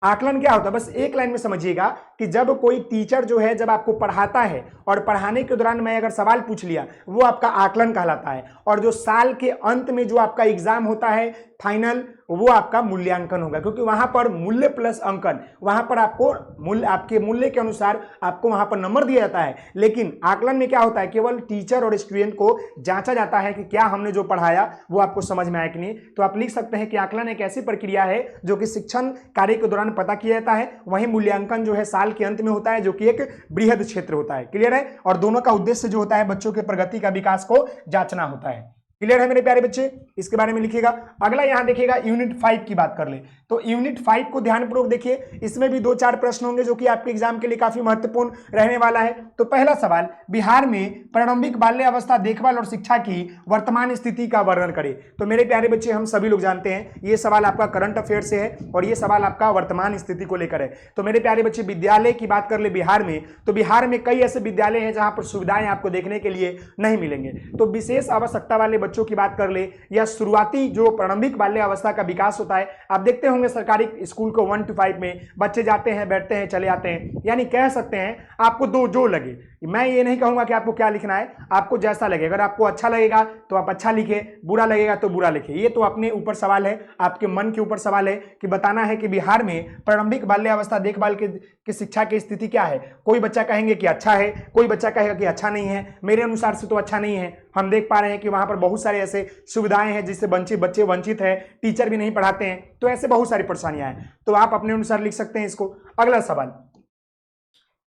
आकलन क्या होता है, बस एक लाइन में समझिएगा कि जब कोई टीचर जो है जब आपको पढ़ाता है और पढ़ाने के दौरान मैं अगर सवाल पूछ लिया वो आपका आकलन कहलाता है, और जो साल के अंत में जो आपका एग्जाम होता है फाइनल वो आपका मूल्यांकन होगा, क्योंकि वहां पर मूल्य प्लस अंकन, वहां पर आपको मूल्य, आपके मूल्य के अनुसार आपको वहां पर नंबर दिया जाता है। लेकिन आकलन में क्या होता है, केवल टीचर और स्टूडेंट को जांचा जाता है कि क्या हमने जो पढ़ाया वो आपको समझ में आया कि नहीं। तो आप लिख सकते हैं कि आकलन एक ऐसी प्रक्रिया है जो कि शिक्षण कार्य के दौरान पता किया जाता है, वहीं मूल्यांकन जो है साल के अंत में होता है जो कि एक बृहद क्षेत्र होता है। क्लियर है, और दोनों का उद्देश्य जो होता है बच्चों के प्रगति का विकास को जांचना होता है। क्लियर है मेरे प्यारे बच्चे, इसके बारे में लिखिएगा। अगला यहां देखिएगा यूनिट 5 की बात कर ले तो यूनिट 5 को ध्यानपूर्वक देखिए, इसमें भी 2-4 प्रश्न होंगे जो कि आपके एग्जाम के लिए काफी महत्वपूर्ण रहने वाला है। तो पहला सवाल, बिहार में प्रारंभिक बाल्य अवस्था देखभाल और शिक्षा की वर्तमान स्थिति का वर्णन करें। तो मेरे प्यारे बच्चे हम सभी लोग जानते हैं ये सवाल आपका करंट अफेयर से है और ये सवाल आपका वर्तमान स्थिति को लेकर है। तो मेरे प्यारे बच्चे विद्यालय की बात कर ले बिहार में, तो बिहार में कई ऐसे विद्यालय हैं जहां पर सुविधाएं आपको देखने के लिए नहीं मिलेंगे। तो विशेष आवश्यकता वाले बच्चों की बात कर ले या शुरुआती जो प्रारंभिक बाल्य अवस्था का विकास होता है, आप देखते होंगे सरकारी स्कूल को 1 to 5 में बच्चे जाते हैं, बैठते हैं, चले आते हैं, यानी कह सकते हैं आपको दो जो लगे, मैं ये नहीं कहूंगा कि आपको क्या लिखना है, आपको जैसा लगे। अगर आपको अच्छा लगेगा तो आप अच्छा लिखे, बुरा लगेगा तो बुरा लिखे। ये तो अपने ऊपर सवाल है, आपके मन के ऊपर सवाल है कि बताना है कि बिहार में प्रारंभिक बाल्यावस्था देखभाल की शिक्षा की स्थिति क्या है। कोई बच्चा कहेंगे कि अच्छा है, कोई बच्चा कहेगा कि अच्छा नहीं है। मेरे अनुसार से तो अच्छा नहीं है। हम देख पा रहे हैं कि वहां पर बहुत सारे ऐसे सुविधाएं हैं जिससे बच्चे वंचित है, टीचर भी नहीं पढ़ाते हैं, तो ऐसे बहुत सारी परेशानियां हैं। तो आप अपने अनुसार लिख सकते हैं इसको। अगला सवाल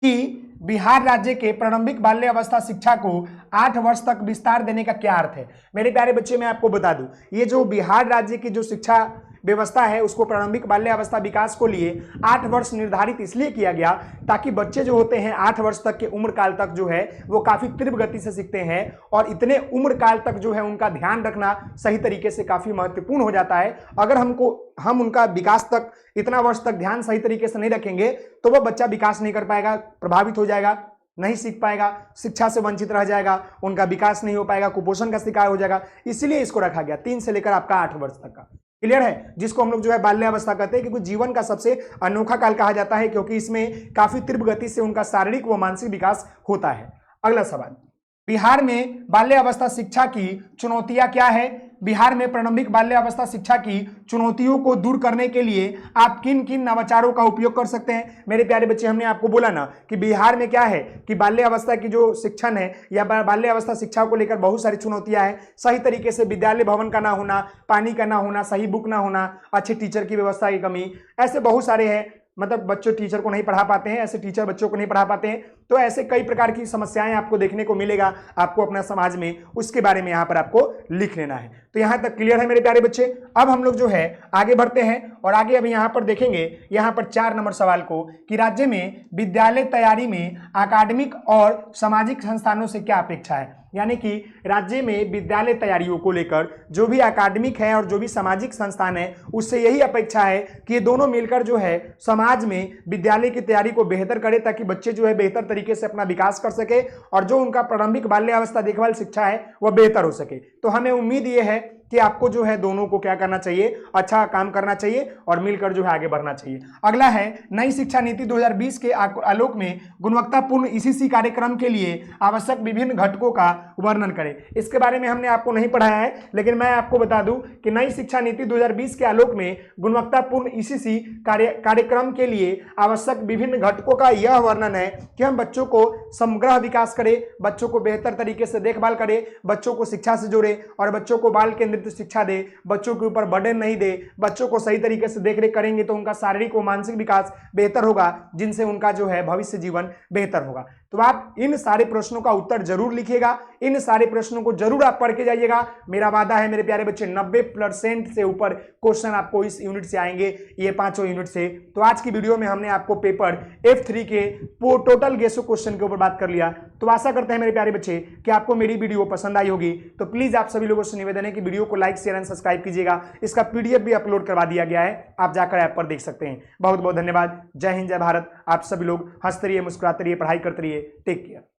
कि बिहार राज्य के प्रारंभिक बाल्य अवस्था शिक्षा को 8 वर्ष तक विस्तार देने का क्या अर्थ है। मेरे प्यारे बच्चे, मैं आपको बता दूं, ये जो बिहार राज्य की जो शिक्षा व्यवस्था है उसको प्रारंभिक बाल्यावस्था विकास को लिए 8 वर्ष निर्धारित इसलिए किया गया ताकि बच्चे जो होते हैं 8 वर्ष तक के उम्र काल तक जो है वो काफी तीव्र गति से सीखते हैं, और इतने उम्र काल तक जो है उनका ध्यान रखना सही तरीके से काफी महत्वपूर्ण हो जाता है। अगर हम उनका विकास तक इतना वर्ष तक ध्यान सही तरीके से नहीं रखेंगे तो वह बच्चा विकास नहीं कर पाएगा, प्रभावित हो जाएगा, नहीं सीख पाएगा, शिक्षा से वंचित रह जाएगा, उनका विकास नहीं हो पाएगा, कुपोषण का शिकार हो जाएगा। इसलिए इसको रखा गया 3 से लेकर आपका 8 वर्ष तक का। क्लियर है, जिसको हम लोग जो है बाल्यावस्था कहते हैं, क्योंकि जीवन का सबसे अनोखा काल कहा जाता है, क्योंकि इसमें काफी तीव्र गति से उनका शारीरिक व मानसिक विकास होता है। अगला सवाल, बिहार में बाल्यावस्था शिक्षा की चुनौतियां क्या है। बिहार में प्रारंभिक बाल्यावस्था शिक्षा की चुनौतियों को दूर करने के लिए आप किन किन नवाचारों का उपयोग कर सकते हैं। मेरे प्यारे बच्चे, हमने आपको बोला ना कि बिहार में क्या है कि बाल्यावस्था की जो शिक्षण है या बाल्यावस्था शिक्षा को लेकर बहुत सारी चुनौतियां हैं। सही तरीके से विद्यालय भवन का ना होना, पानी का ना होना, सही बुक ना होना, अच्छे टीचर की व्यवस्था की कमी, ऐसे बहुत सारे हैं। मतलब बच्चों टीचर को नहीं पढ़ा पाते हैं, ऐसे टीचर बच्चों को नहीं पढ़ा पाते हैं। तो ऐसे कई प्रकार की समस्याएं आपको देखने को मिलेगा आपको अपना समाज में, उसके बारे में यहाँ पर आपको लिख लेना है। तो यहाँ तक क्लियर है मेरे प्यारे बच्चे। अब हम लोग जो है आगे बढ़ते हैं और आगे अभी यहाँ पर देखेंगे यहाँ पर 4 नंबर सवाल को कि राज्य में विद्यालय तैयारी में अकादमिक और सामाजिक संस्थानों से क्या अपेक्षा है। यानी कि राज्य में विद्यालय तैयारियों को लेकर जो भी अकादमिक है और जो भी सामाजिक संस्थान है उससे यही अपेक्षा है कि ये दोनों मिलकर जो है समाज में विद्यालय की तैयारी को बेहतर करे, ताकि बच्चे जो है बेहतर तरीके से अपना विकास कर सके और जो उनका प्रारंभिक बाल्यावस्था देखभाल शिक्षा है वह बेहतर हो सके। तो हमें उम्मीद ये है कि आपको जो है दोनों को क्या करना चाहिए, अच्छा काम करना चाहिए और मिलकर जो है आगे बढ़ना चाहिए। अगला है नई शिक्षा नीति 2020 के आलोक में गुणवत्तापूर्ण ईसीसी कार्यक्रम के लिए आवश्यक विभिन्न घटकों का वर्णन करें। इसके बारे में हमने आपको नहीं पढ़ाया है, लेकिन मैं आपको बता दूं कि नई शिक्षा नीति 2020 के आलोक में गुणवत्तापूर्ण ईसीसी कार्यक्रम के लिए आवश्यक विभिन्न घटकों का यह वर्णन है कि हम बच्चों को समग्र विकास करें, बच्चों को बेहतर तरीके से देखभाल करें, बच्चों को शिक्षा से जोड़े और बच्चों को बाल केंद्रित शिक्षा दे, बच्चों के ऊपर बर्डन नहीं दे, बच्चों को सही तरीके से देखरेख करेंगे तो उनका शारीरिक और मानसिक विकास बेहतर होगा, जिनसे उनका जो है भविष्य जीवन बेहतर होगा। तो आप इन सारे प्रश्नों का उत्तर जरूर लिखिएगा, इन सारे प्रश्नों को जरूर आप पढ़ के जाइएगा। मेरा वादा है मेरे प्यारे बच्चे 90% से ऊपर क्वेश्चन आपको इस यूनिट से आएंगे, ये 5 यूनिट से। तो आज की वीडियो में हमने आपको पेपर F3 के टोटल गेसो क्वेश्चन के ऊपर बात कर लिया। तो आशा करते हैं मेरे प्यारे बच्चे कि आपको मेरी वीडियो पसंद आई होगी। तो प्लीज आप सभी लोगों से निवेदन है कि वीडियो को लाइक शेयर एंड सब्सक्राइब कीजिएगा। इसका PDF भी अपलोड करवा दिया गया है, आप जाकर ऐप पर देख सकते हैं। बहुत बहुत धन्यवाद। जय हिंद, जय भारत। आप सभी लोग हंसते रहिए, मुस्कुराते रहिए, पढ़ाई करते रहिए। Take care.